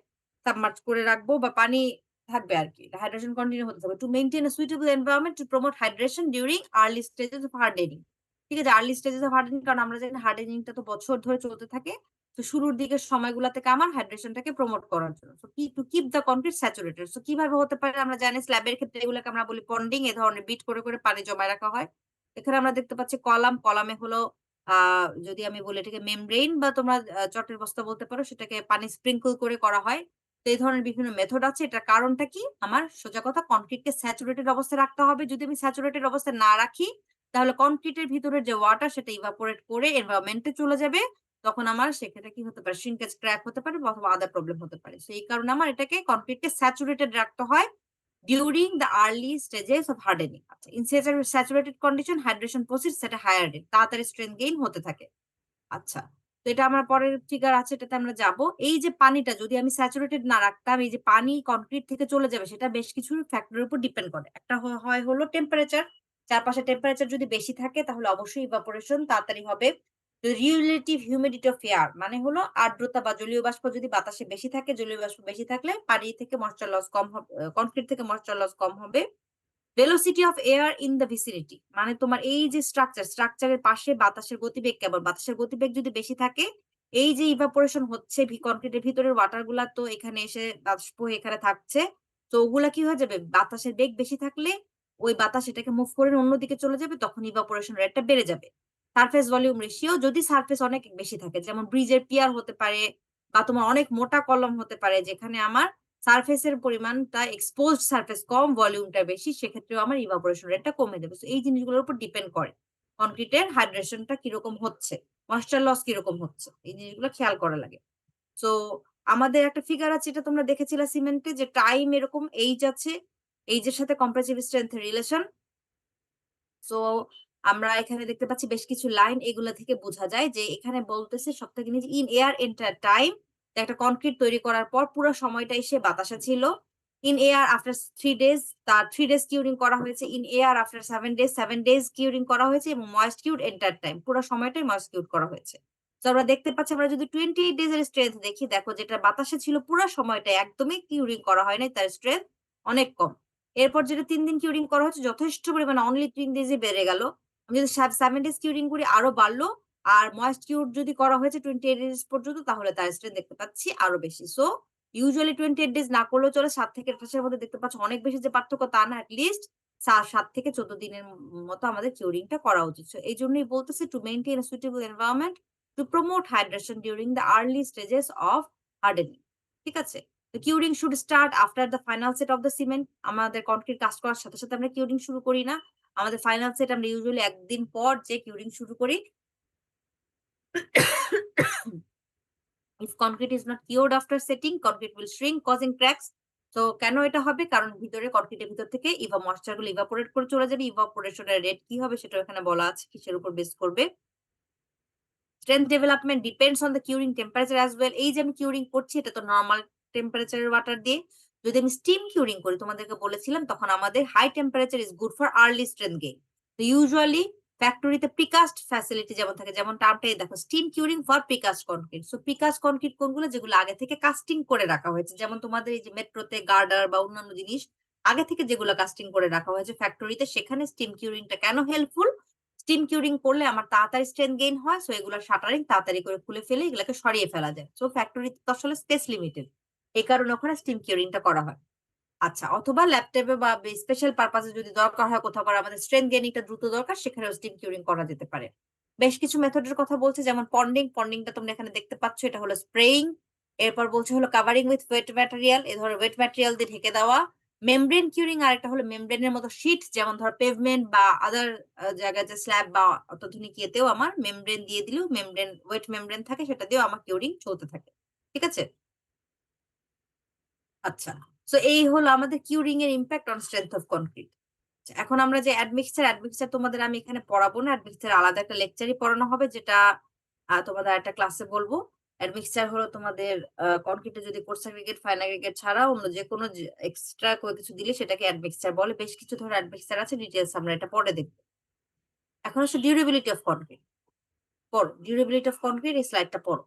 সাবমার্জ করে রাখবো, বা পানি থাকবে আর কি, হাইড্রেশন কন্টিনিউ হতে থাকবে। To maintain a suitable environment to promote hydration during early stages of hardening. ঠিক আছে, আর্লি স্টেজেস অফ হার্ডেনিং, কারণ আমরা জানি হার্ডেনিংটা তো বছর ধরে চলতে থাকে। তো শুরুর দিকের সময়গুলো থেকে আমার হাইড্রেশনটাকে প্রমোট করার জন্য, সো কি to keep the concrete saturated. So কিভাবে হতে পারে, আমরা জানি স্ল্যাবের ক্ষেত্রে এগুলোকে আমরা বলি পন্ডিং, এ ধরনের বিট করে করে পানি জমায় রাখা হয়। এখানে আমরা দেখতে পাচ্ছি কলামে হলো যদি আমি বলি এটাকে মেমব্রেন, বা তোমরা চটের বস্তা বলতে পারো, সেটাকে পানি স্প্রিঙ্কল করে করা হয়। তো এই ধরনের বিভিন্ন মেথড আছে। এটার কারণটা কি, আমার সোজা কথা কনক্রিটকে স্যাচুরেটেড অবস্থায় রাখতে হবে। যদি আমি স্যাচুরেটেড অবস্থায় না রাখি, তাহলে কনক্রিটের ভিতরের যে ওয়াটার সেটা ইভাপোরেট করে এনভায়রনমেন্টে চলে যাবে, তখন আমার সেক্ষেত্রে কি হতে পারে, শ্রিঙ্কেজ, ক্র্যাক হতে পারে, অথবা আদার প্রবলেম হতে পারে। সেই কারণে আমার এটাকে কনক্রিটকে স্যাচুরেটেড রাখতে হয় during the early stages of hardening. আচ্ছা, in saturated condition hydration proceeds at a higher rate, তাড়াতাড়ি স্ট্রেংথ গেইন হতে থাকে। আচ্ছা, তো এটা আমার পরের ফিগার আছে, এটাতে আমরা যাব। এই যে পানিটা যদি আমি স্যাচুরেটেড না রাখতাম, এই যে পানি কনক্রিট থেকে চলে যাবে, সেটা বেশ কিছু ফ্যাক্টরের উপর ডিপেন্ড করে। একটা হয় হলো টেম্পারেচার, চারপাশে টেম্পারেচার যদি বেশি থাকে তাহলে অবশ্যই ইভাপোরেশন তাড়াতাড়ি হবে। রিলেটিভ হিউমিডিটি অফ এয়ার মানে হলো আর্দ্রতা বা জলীয় বাষ্প যদি বাতাসে বেশি থাকে, জলীয় বাষ্প বেশি থাকলে পানি থেকে ময়েশ্চার লস কম হবে, কনক্রিট থেকে ময়েশ্চার লস কম হবে। Velocity of air in the vicinity মানে তোমার এই যে স্ট্রাকচারের পাশে বাতাসের গতিবেগ কেমন, বাতাসের গতিবেগ যদি বেশি থাকে, এই যে ইভাপোরেশন হচ্ছে কনক্রিটের ভিতরের ওয়াটার গুলা তো এখানে এসে বাষ্প হয়ে এখানে থাকছে, তো ওগুলা কি হয়ে যাবে, বাতাসের বেগ বেশি থাকলে ওই বাতাস এটাকে মুভ করে অন্যদিকে চলে যাবে, তখন ইভাপোরেশন রেটটা বেড়ে যাবে। সারফেস ভলিউম রেশিও যদি সারফেস অনেক বেশি থাকে, যেমন ব্রিজের পিয়ার হতে পারে বা তোমার অনেক মোটা কলম হতে পারে যেখানে আমার সারফেসের পরিমাণটা এক্সপোজড সারফেস কম, ভলিউমটা বেশি, সেক্ষেত্রেও আমার ইভাপোরেশন রেটটা কমে যাবে। তো এই জিনিসগুলোর উপর ডিপেন্ড করে কনক্রিটের হাইড্রেশনটা কিরকম হচ্ছে, ময়েশ্চার লস কিরকম হচ্ছে, এই জিনিসগুলো খেয়াল করা লাগে। সো আমাদের একটা ফিগার আছে, এটা তোমরা দেখেছিলে সিমেন্টে, যে টাইম এরকম এইজ আছে, এইজের সাথে কম্প্রেসিভ স্ট্রেংথের রিলেশন। সো আমরা এখানে দেখতে পাচ্ছি বেশ কিছু লাইন, এগুলা থেকে বোঝা যায় যে এখানে বলতেছে সবথেকে নিচে ইন এয়ার এন্টার টাইম, একটা কনক্রিট তৈরি করার পর পুরো সময়টাই সে বাতাসে ছিল। ইন এয়ার আফটার 3 ডেজ, তার 3 ডেজ কিউরিং করা হয়েছে। In air after 7 days curing করা হয়েছে, এবং ময়েস্ট কিউড এন্টার টাইম, পুরো সময়টাই ময়েস্ট কিউড করা হয়েছে। তো আমরা দেখতে পাচ্ছি, আমরা যদি 28 ডেজ এর স্ট্রেংথ দেখি, দেখো যেটা বাতাসে ছিল পুরো সময়টা একদমই কিউরিং করা হয়নি, তার স্ট্রেংথ অনেক কম। এরপর যেটা 3 দিন কিউরিং করা হচ্ছে যথেষ্ট পরিমাণে, অনলি 3 ডেজে বেড়ে গেল। আমি যদি 7 ডেজ কিউরিং করি আরো বাড়লো, আর ময়েস্ট কিউর যদি করা হয়েছে 28 ডেজ পর্যন্ত, তাহলে তার স্ট্রেংথ দেখতে পাচ্ছি আরো বেশি। সো ইউজুয়ালি 28 ডেজ না করলেও চলে, 7 থেকে 28 এর মধ্যে দেখতে পাচ্ছ অনেক বেশি যে পার্থক্য তা না, লিস্ট 7 থেকে 14 দিনের মতো আমাদের কিউরিংটা করা উচিত। সো এই জন্যই বলতেছি to maintain a suitable environment to promote hydration during the early stages of hardening. ঠিক আছে? The curing should start after the final set of the cement. আমাদের কনক্রিট কাজ করার সাথে সাথে আমরা কিউরিং শুরু করি না। আমাদের ফাইনাল সেট আমরা ইউজুয়ালি একদিন পর যে কিউরিং শুরু করি। If concrete is not cured after setting, concrete will shrink, causing cracks. তো কেন এটা হবে? কারণ ভিতরে কনক্রিটের ভিতর থেকে ময়েশ্চার গুলো ইভাপোরেট করে চলে যাবে। ইভাপোরেশনের রেট কি হবে সেটা এখানে বলা আছে, কিসের উপর বেস করবে। Strength development depends on the curing temperature as well. এই যে আমি কিউরিং করছি এটা তো নরমাল টেম্পারেচারের ওয়াটার দিয়ে। যদি আমি স্টিম কিউরিং করি, তোমাদেরকে বলেছিলাম, তখন আমাদের high temperature is good for early strength gain. তো ইউজুয়ালি ফ্যাক্টরিতে প্রিকাস্ট ফ্যাসিলিটি যেমন থাকে, যেমন টার্মটাই দেখো, steam curing for precast concrete. So precast concrete কোনগুলো, যেগুলো আগে থেকে কাস্টিং করে রাখা হয়েছে, যেমন তোমাদের এই যে মেট্রোতে গার্ডার বা অন্যান্য জিনিস আগে থেকে যেগুলো কাস্টিং করে রাখা হয়েছে ফ্যাক্টরিতে, সেখানে স্টিম কিউরিংটা কেন হেল্পফুল? স্টিম কিউরিং করলে আমার তাড়াতাড়ি স্ট্রেংথ গেইন হয়, সো এগুলোর শাটারিং তাড়াতাড়ি করে খুলে ফেলে এগুলোকে সরিয়ে ফেলা যায়। সো ফ্যাক্টরিতে তো আসলে স্পেস লিমিটেড, এই কারণে ওখানে স্টিম কিউরিংটা করা হয়। আচ্ছা, অথবা ল্যাপটপে বা স্পেশাল পারপাসে যদি দরকার হয়, কোথাও করে আমাদের স্ট্রেংথ গেইনিংটা দ্রুত দরকার, সেখানেও স্টিম কিউরিং করা যেতে পারে। বেশ কিছু মেথডের কথা বলছে, যেমন পন্ডিংটা তোমরা এখানে দেখতে পাচ্ছ, এটা হলো স্প্রেইং। এরপর বলছে হলো কাভারিং উইথ ওয়েট ম্যাটেরিয়াল, এ ধরো ওয়েট ম্যাটেরিয়াল দিয়ে ঢেকে দেওয়া। মেমব্রেন কিউরিং আর একটা হলো মেমব্রেনের মতো শীট, যেমন ধর পেভমেন্ট বা আদার জায়গায় যে স্ল্যাব বা অত্যাধুনিক ইয়েতেও আমার মেমব্রেন দিয়ে দিলেও, মেমব্রেন ওয়েট মেমব্রেন থাকে, সেটা দিয়েও আমার কিউরিং চলতে থাকে। ঠিক আছে? আচ্ছা, সো এই হলো আমাদের কিউরিং এর impact on strength of concrete. এখন আমরা যে অ্যাডমিক্সচার তোমাদের আমি এখানে পড়াবো না, অ্যাডমিক্সচার আলাদা একটা লেকচারই পড়ানো হবে, যেটা তোমাদের একটা ক্লাসে বলবো। অ্যাডমিক্সচার হলো তোমাদের কনক্রিটে যদি কোর্স অ্যাগ্রিগেট, ফাইন অ্যাগ্রিগেট ছাড়া অন্য যে কোনো এক্সট্রা কোনো কিছু দিলে সেটাকে অ্যাডমিক্সচার বলে। বেশ কিছু ধরনের অ্যাডমিক্সচার আছে, ডিটেইলস আমরা এটা পরে দেখবো। এখন হচ্ছে ডিউরেবিলিটি অফ কনক্রিট। পড়ো ডিউরেবিলিটি অফ কনক্রিট, এই স্লাইডটা পড়ো।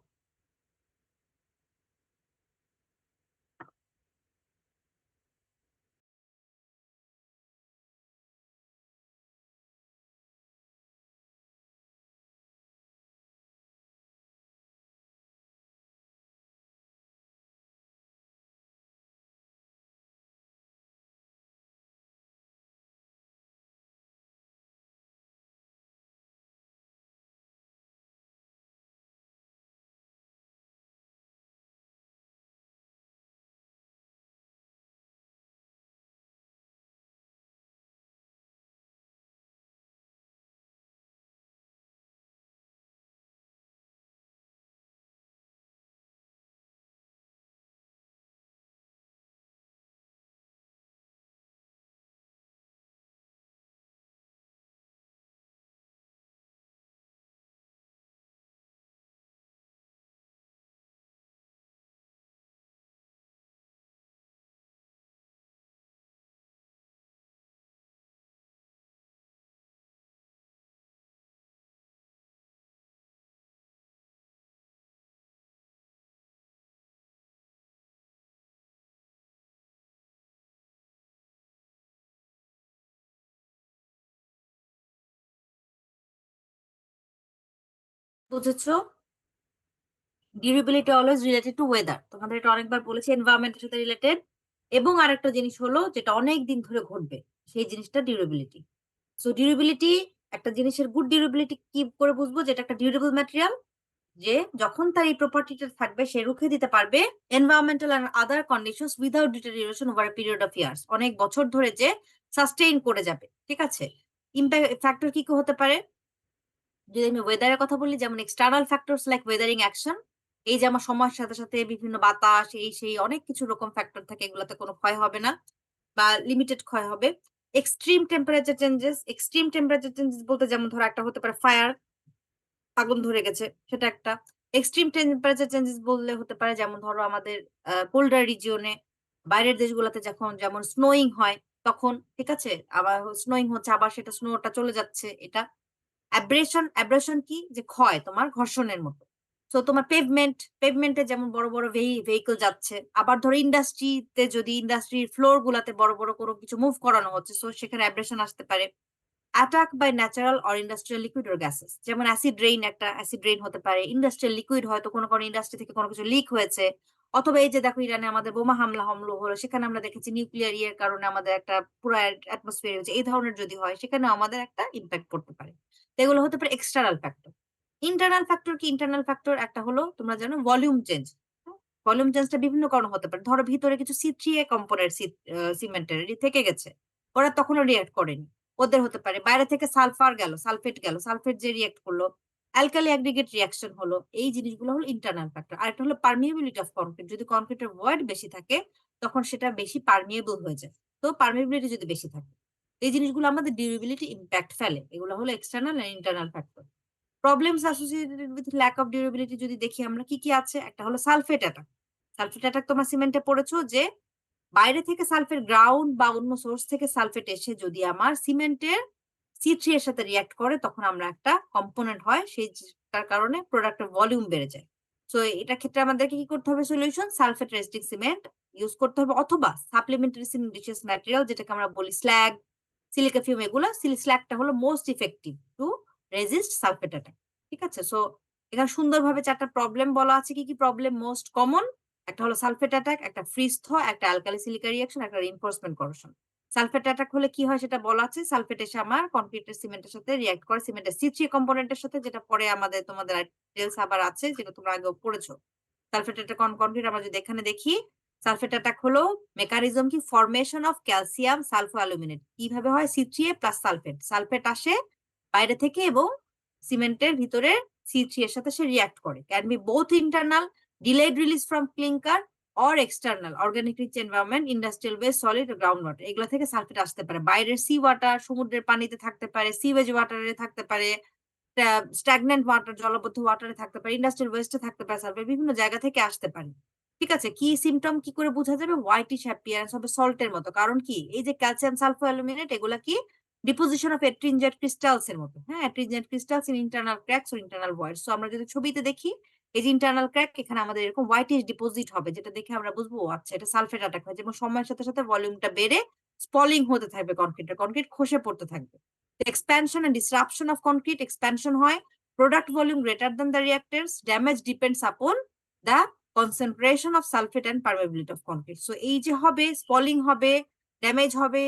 বুঝেছো? Durability always related to weather, তোমাদের এটা অনেকবার বলেছি, এনভায়রনমেন্টের সাথে রিলেটেড। এবং আরেকটা জিনিস হলো যেটা অনেক দিন ধরে ঘটবে, সেই জিনিসটা ডিউরেবিলিটি। সো ডিউরেবিলিটি, একটা জিনিসের গুড ডিউরেবিলিটি কি করে বুঝবো যেটা একটা ডিউরেবল ম্যাটেরিয়াল? যে যখন তার এই প্রপার্টিটা থাকবে সে রুখে দিতে পারবে environmental and other conditions without deterioration over a period of years, অনেক বছর ধরে যে সাস্টেইন করে যাবে। ঠিক আছে, ইম্প্যাক্ট ফ্যাক্টর কি কি হতে পারে? যদি আমি ওয়েদারের কথা বলি, যেমন external factors like Wuthering action, এই যে আমার সময়ের সাথে সাথে বিভিন্ন বাতাস এই সেই অনেক কিছু রকম ফ্যাক্টর থাকে, এগুলোতে কোনো ক্ষয় হবে না বা লিমিটেড ক্ষয় হবে। এক্সট্রিম টেম্পারেচার চেঞ্জেস বলতে যেমন ধরো একটা হতে পারে ফায়ার, আগুন ধরে গেছে, সেটা একটা। এক্সট্রিম টেম্পারেচার চেঞ্জেস বললে হতে পারে যেমন ধরো আমাদের কোল্ডার রিজিয়নে, বাইরের দেশগুলোতে যখন যেমন স্নোয়িং হয় তখন, ঠিক আছে, আবার স্নোয়িং হচ্ছে আবার সেটা স্নোটা চলে যাচ্ছে, এটা অ্যাব্রেশন কি যে ক্ষয়, তোমার ঘর্ষণের মতো। তো তোমার পেভমেন্টে যেমন বড় বড় ভেহিকল যাচ্ছে, আবার ধরো ইন্ডাস্ট্রিতে যদি ইন্ডাস্ট্রির ফ্লোর গুলাতে বড় বড় কোনো কিছু মুভ করানো হচ্ছে, সো সেখানে অ্যাব্রেশন আসতে পারে। Attack by natural or industrial liquid or gases, যেমন অ্যাসিড রেইন, একটা অ্যাসিড রেইন হতে পারে। ইন্ডাস্ট্রিয়াল লিকুইড হয়তো কোনো কোনো ইন্ডাস্ট্রি থেকে কোনো কিছু লিক হয়েছে, অথবা এই যে দেখো ইরানে আমাদের বোমা হামলা হলো, সেখানে আমরা দেখেছি নিউক্লিয়ার ইয়ের কারণে আমাদের একটা পুরো অ্যাটমসফিয়ার হয়েছে, এই ধরনের যদি হয় সেখানে আমাদের একটা ইম্প্যাক্ট পড়তে পারে। তো এগুলো হতে পারে এক্সটার্নাল ফ্যাক্টর। ইন্টারনাল ফ্যাক্টর কি? ইন্টারনাল ফ্যাক্টর একটা হলো তোমরা জানো ভলিউম চেঞ্জ। ভলিউম চেঞ্জটা বিভিন্ন কারণ হতে পারে, ধরো ভিতরে কিছু C3A কম্পোনেন্ট সিমেন্টের থেকে গেছে, ওরা তখনও রিয়াক্ট করেনি, ওদের হতে পারে। বাইরে থেকে সালফার গেল, সালফেট যে রিয়াক্ট করলো, অ্যালকালি অ্যাগ্রিগেট রিয়াকশন হলো, এই জিনিসগুলো হলো ইন্টারনাল ফ্যাক্টর। আর একটা হলো পারমিয়েবিলিটি অফ কংক্রিট, যদি কংক্রিটের ভয়েড বেশি থাকে তখন সেটা বেশি পারমিয়েবল হয়ে যায়। তো পারমিয়েবিলিটি যদি বেশি থাকে, এই জিনিসগুলো আমাদের ডিউরেবিলিটি ইম্প্যাক্ট ফেলে। এগুলো হলো external and internal factor. Problems associated with lack of durability যদি দেখি আমরা কি কি আছে, একটা হলো সালফেট অ্যাটাক। সালফেট অ্যাটাক তোমরা সিমেন্টে পড়েছো, যে বাইরে থেকে সালফেট, গ্রাউন্ড বা অন্য সোর্স থেকে সালফেট এসে যদি আমার সিমেন্টের C3 এর সাথে রিয়াক্ট করে, তখন আমরা একটা কম্পোনেন্ট হয়, তার কারণে প্রোডাক্টের ভলিউম বেড়ে যায়। তো এটা ক্ষেত্রে আমাদেরকে কি করতে হবে? Solution sulphate resisting cement use করতে হবে, অথবা সাপ্লিমেন্টারি সিমেন্টিশিয়াস ম্যাটেরিয়াল যেটাকে আমরা বলি স্ল্যাগ, সিলিকা ফিউম, এগুলো। স্ল্যাগটা হলো most effective two resist sulphate attack. ঠিক আছে, সো এখানে সুন্দরভাবে 4টা প্রবলেম বলা আছে। কি কি প্রবলেম মোস্ট কমন? একটা হলো সালফেট অ্যাটাক, একটা ফ্রিজ থ, একটা অ্যালকালি সিলিকা রিঅ্যাকশন, একটা রিইনফোর্সমেন্ট করোশন। সালফেট অ্যাটাক হলে কি হয় সেটা বলা আছে, সালফেট এসে আমার কনক্রিটের সিমেন্টের সাথে রিঅ্যাক্ট করে, সিমেন্টের C3 কম্পোনেন্টের সাথে, যেটা পরে আমাদের তোমাদের ডিটেইলস আবার আছে, যেটা তোমরা আগেও পড়েছো। সালফেট অ্যাটাক অন কনক্রিট আমরা যদি এখানে দেখি, সালফেট অ্যাটাক হলো মেকানিজম কি? Formation of calcium sulpho aluminate. কিভাবে হয়? C3A প্লাস সালফেট আসে বাইরে থেকে এবং সিমেন্টের ভিতরে C3 এর সাথে সে রিঅ্যাক্ট করে। Can be both internal, delayed release from clinker, or external, organic rich environment, industrial waste, solid, ground water, এগুলো থেকে সালফেট আসতে পারে। বাইরের সি ওয়াটার, সমুদ্রের পানিতে থাকতে পারে, সিওয়েজ ওয়াটারে থাকতে পারে, স্ট্যাগন্যান্ট ওয়াটার, জলবদ্ধ ওয়াটারে থাকতে পারে, ইন্ডাস্ট্রিয়াল ওয়েস্টে থাকতে পারে, সালফেট বিভিন্ন জায়গা থেকে আসতে পারে। ঠিক আছে, কি সিমটম কি করে বোঝা যাবে? হোয়াইটিশ অ্যাপিয়ারেন্স হবে, সল্টের মতো। কারণ কি? এই যে ক্যালসিয়াম সালফো অ্যালুমিনেট, এগুলা কি? ডিপোজিশন অফ এট্রিনজেন্ট ক্রিস্টালস এর মতো। হ্যাঁ, ettringite crystals in internal cracks ও ইন্টারনাল ভয়েডস। সো আমরা যদি ছবিতে দেখি, এই যে ইন্টারনাল ক্র্যাক, এখানে আমাদের এরকম হোয়াইটিশ ডিপোজিট হবে, যেটা দেখে আমরা বুঝবো আচ্ছা এটা সালফেট অ্যাটাক হয়। যেমন সময়ের সাথে সাথে ভলিউমটা বেড়ে স্পলিং হতে থাকবে, কনক্রিট খসে পড়তে থাকবে। Expansion and disruption of concrete, expansion হয়, product volume greater than the reactants, damage depends upon the concentration of sulfate and permeability of concrete. So এই যে হবে, স্পলিং হবে, ড্যামেজ হবে,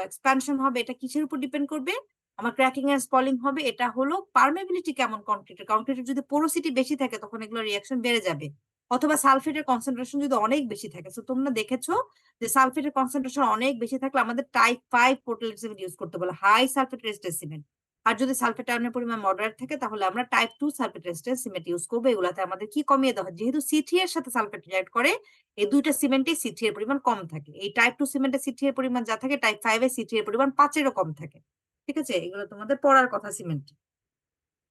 এক্সপ্যানশন হবে, এটা কিসের উপর ডিপেন্ড করবে? আমার ক্র্যাকিং এন্ড স্পলিং হবে। এটা হলো পারমেবিলিটি কেমন কনক্রিটের যদি পোরোসিটি বেশি থাকে তখন এগুলো রিঅ্যাকশন বেড়ে যাবে, অথবা সালফেটের কনসেন্ট্রেশন যদি অনেক বেশি থাকে। তো তোমরা দেখেছো যে সালফেটের কনসেন্ট্রেশন অনেক বেশি থাকলে আমাদের টাইপ 5 পোর্টল্যান্ড সিমেন্ট ইউজ করতে বলে, হাই সালফেট রেজিস্ট্যান্স সিমেন্ট। আর যদি সালফেট আয়নের পরিমাণ মডারেট থাকে তাহলে আমরা type 2 sulphate resistance cement use করবো। এগুলাতে আমাদের কি কমিয়ে দেওয়া হয়? যেহেতু C3 এর সাথে সালফেট রিঅ্যাক্ট করে, এই দুইটা সিমেন্টে C3 এর পরিমাণ কম থাকে। এই টাইপ 2 সিমেন্টে C3 এর পরিমাণ যা থাকে, টাইপ 5 এ C3 এর পরিমাণ 5 এরও কম থাকে। ঠিক আছে, এগুলো তোমাদের পড়ার কথা সিমেন্ট।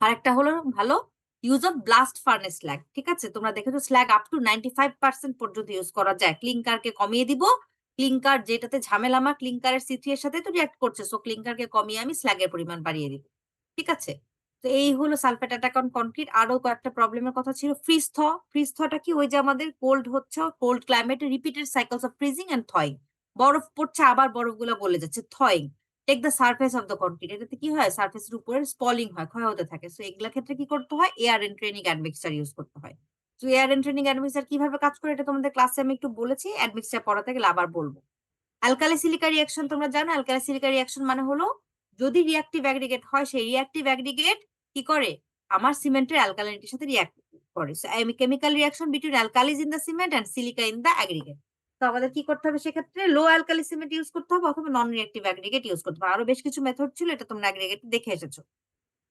আরেকটা হলো ভালো use of blast furnace slug. ঠিক আছে, তোমরা দেখেছো স্ল্যাগ আপ টু 95% পর্যন্ত ইউজ করা যায়। ক্লিংকারকে কমিয়ে দিব, ক্লিংকার যেটাতে ঝামেলা, আমার ক্লিংকারের C3 এর সাথে তো রিঅ্যাক্ট করছে, সো ক্লিংকারকে কমিয়ে আমি স্ল্যাগের পরিমাণ বাড়িয়ে দিব। ঠিক আছে, তো এই হলো সালফেট অ্যাটাক অন কনক্রিট। আরো কয়েকটা প্রবলেমের কথা ছিল। ফ্রিজ থটা কি? ওই যে আমাদের কোল্ড হচ্ছে, কোল্ড ক্লাইমেটে repeated cycles of freezing and thawing, বরফ পড়ছে আবার বরফগুলো গলে যাচ্ছে, thawing. Take the surface of the concrete, এটাতে কি হয়, সারফেসের উপরে স্পলিং হয়, ক্ষয় হতে থাকে। সো এগুলা ক্ষেত্রে কি করতে হয়, এয়ার এন্ট্রেনিং অ্যাডমিক্সচার ইউজ করতে হয়। তো এয়ার এন্ট্রেনিং অ্যাডমিক্সচার কিভাবে কাজ করে এটা তোমাদের ক্লাসে আমি একটু বলেছি, অ্যাডমিক্সচার পড়াতে গেলে আবার বলবো। অ্যালকালি সিলিকা রিঅ্যাকশন তোমরা জানো, অ্যালকালি সিলিকা রিঅ্যাকশন মানে হলো যদি রিঅ্যাক্টিভ অ্যাগ্রিগেট হয়, সেই রিঅ্যাক্টিভ অ্যাগ্রিগেট কি করে, আমার সিমেন্টের অ্যালকালিনিটির সাথে রিঅ্যাক্ট করে। So chemical reaction between alkalis in the cement and silica in the aggregate. তো আমাদের কি করতে হবে সেক্ষেত্রে, লো অ্যালকালি সিমেন্ট ইউজ করতে হবে অথবা নন রিঅ্যাক্টিভ অ্যাগ্রিগেট ইউজ করতে হবে। আরো বেশ কিছু মেথড ছিল, এটা তোমরা অ্যাগ্রিগেট দেখে এসেছো।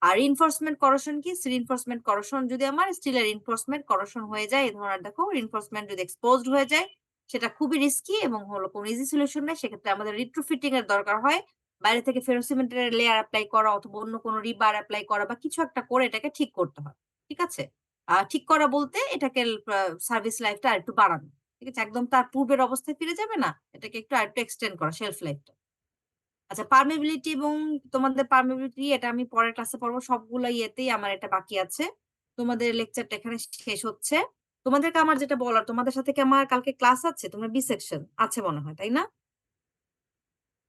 আর রিনফোর্সমেন্ট করশন কি, রিনফোর্সমেন্ট করশন যদি আমার স্টিলের রিনফোর্সমেন্ট করশন হয়ে যায়, এই ধরনের দেখো রিনফোর্সমেন্ট যদি এক্সপোজড হয়ে যায়, সেটা খুবই রিস্কি এবং হলো কোনো ইজি সলিউশন নেই। সেক্ষেত্রে আমাদের রিট্রোফিটিং এর দরকার হয়, বাইরে থেকে ফেরোসিমেন্টের লেয়ার অ্যাপ্লাই করা অথবা অন্য কোনো রিবার অ্যাপ্লাই করা বা কিছু একটা করে এটাকে ঠিক করতে হয়। ঠিক আছে, ঠিক করা বলতে এটাকে সার্ভিস লাইফটা আরেকটু বাড়ানো। ঠিক আছে, একদম তার পূর্বের অবস্থায় ফিরে যাবে না, এটাকে একটু আরেকটু এক্সটেন্ড করা শেলফ লাইফটা। আচ্ছা, পারমেবিলিটি এবং তোমাদের পারমেবিলিটি এটা আমি পরের ক্লাসে পড়বো, সবগুলো ইয়েতেই আমার এটা বাকি আছে। তোমাদের লেকচারটা এখানে শেষ হচ্ছে। তোমাদেরকে আমার যেটা বলার, তোমাদের সাথে কি আমার কালকে ক্লাস আছে, তোমরা বি সেকশন আছে মনে হয়, তাই না?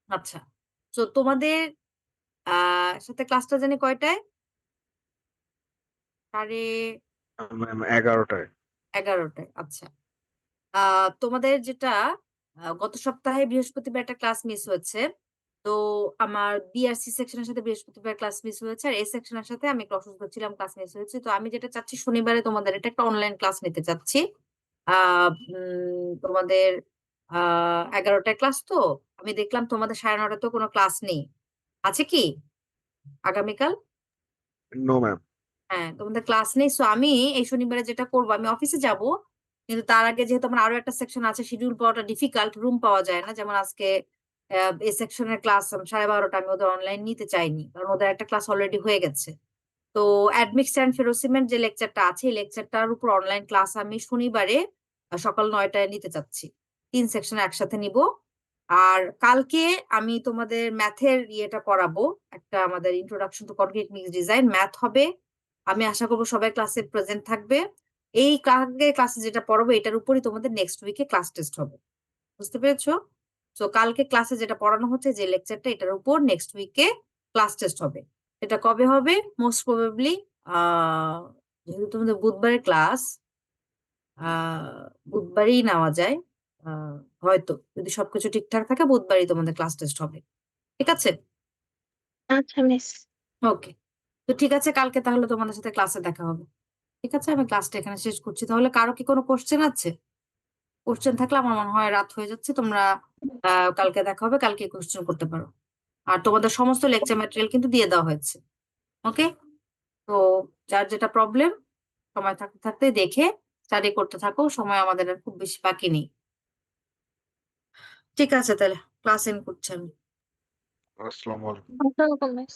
আচ্ছা, তো তোমাদের সাথে ক্লাসটা জানি কয়টায়, 11টায়। 11টায়। আচ্ছা, তোমাদের যেটা গত সপ্তাহে বৃহস্পতিবার একটা ক্লাস মিস হয়েছে। তো আমার বিআরসি সেকশনের সাথে বৃহস্পতিবার ক্লাস মিস হয়েছে, আর এই সেকশনের সাথে আমি একটু অসুস্থ ছিলাম, ক্লাস মিস হয়েছে। তো আমি যেটা চাচ্ছি, শনিবারে তোমাদের এটা একটা অনলাইন ক্লাস নিতে চাচ্ছি। তোমাদের 11টায় ক্লাস, তো আমি দেখলাম তোমাদের 9:30 তো কোনো ক্লাস নেই, আছে কি আগামীকাল? No ma'am. হ্যাঁ, তোমাদের ক্লাস নেই। সো আমি এই শনিবারে যেটা করবো, আমি অফিসে যাব, কিন্তু তার আগে যেহেতু আমার আরো একটা সেকশন আছে, শিডিউল পাওয়াটা ডিফিকাল্ট, রুম পাওয়া যায় না। যেমন আজকে এই সেকশনের ক্লাস 12:30, আমি ওদের অনলাইন নিতে চাইনি, কারণ ওদের একটা ক্লাস অলরেডি হয়ে গেছে। তো অ্যাডমিক্স অ্যান্ড ফেরোসিমেন্ট যে লেকচারটা আছে, এই লেকচারটার উপর অনলাইন ক্লাস আমি শনিবারে সকাল 9টায় নিতে চাচ্ছি, 3 সেকশন একসাথে নিব। আর কালকে আমি তোমাদের ম্যাথের ইয়েটা করাবো, একটা আমাদের introduction to concrete mix design math হবে। আমি আশা করবো সবাই ক্লাসে প্রেজেন্ট থাকবে। এই ক্লাসে যেটা পড়াবো এটার উপরই তোমাদের নেক্সট উইকে ক্লাস টেস্ট হবে, বুঝতে পেরেছো? তো কালকে ক্লাসে যেটা পড়ানো হচ্ছে, যে লেকচারটা, এটার উপর নেক্সট উইকে ক্লাস টেস্ট হবে। এটা কবে হবে? মোস্ট প্রবাবলি যেহেতু তোমাদের বুধবারের ক্লাস, বুধবারই নেওয়া যায়। হয়তো যদি সবকিছু ঠিকঠাক থাকে, বুধবারই তোমাদের ক্লাস টেস্ট হবে। ঠিক আছে, আচ্ছা মিস। ওকে। তো ঠিক আছে, কালকে তাহলে তোমাদের সাথে ক্লাসে দেখা হবে। ঠিক আছে, আমি ক্লাসটা এখানে শেষ করছি। তাহলে কারো কি কোনো কোশ্চেন আছে? কোশ্চেন থাকলে, আমার মনে হয় রাত হয়ে যাচ্ছে, তোমরা কালকে দেখা হবে, কালকে কোশ্চেন করতে পারো। আর তোমাদের সমস্ত লেকচার ম্যাটেরিয়াল কিন্তু দিয়ে দেওয়া হয়েছে। ওকে, তো যার যেটা প্রবলেম, সময় থাকতে থাকতে দেখে স্টাডি করতে থাকো, সময় আমাদের আর খুব বেশি বাকি নেই। ঠিক আছে, তাহলে ক্লাস এন্ড করছি আমি। আসসালামু আলাইকুম। আসসালামু আলাইকুম মিস।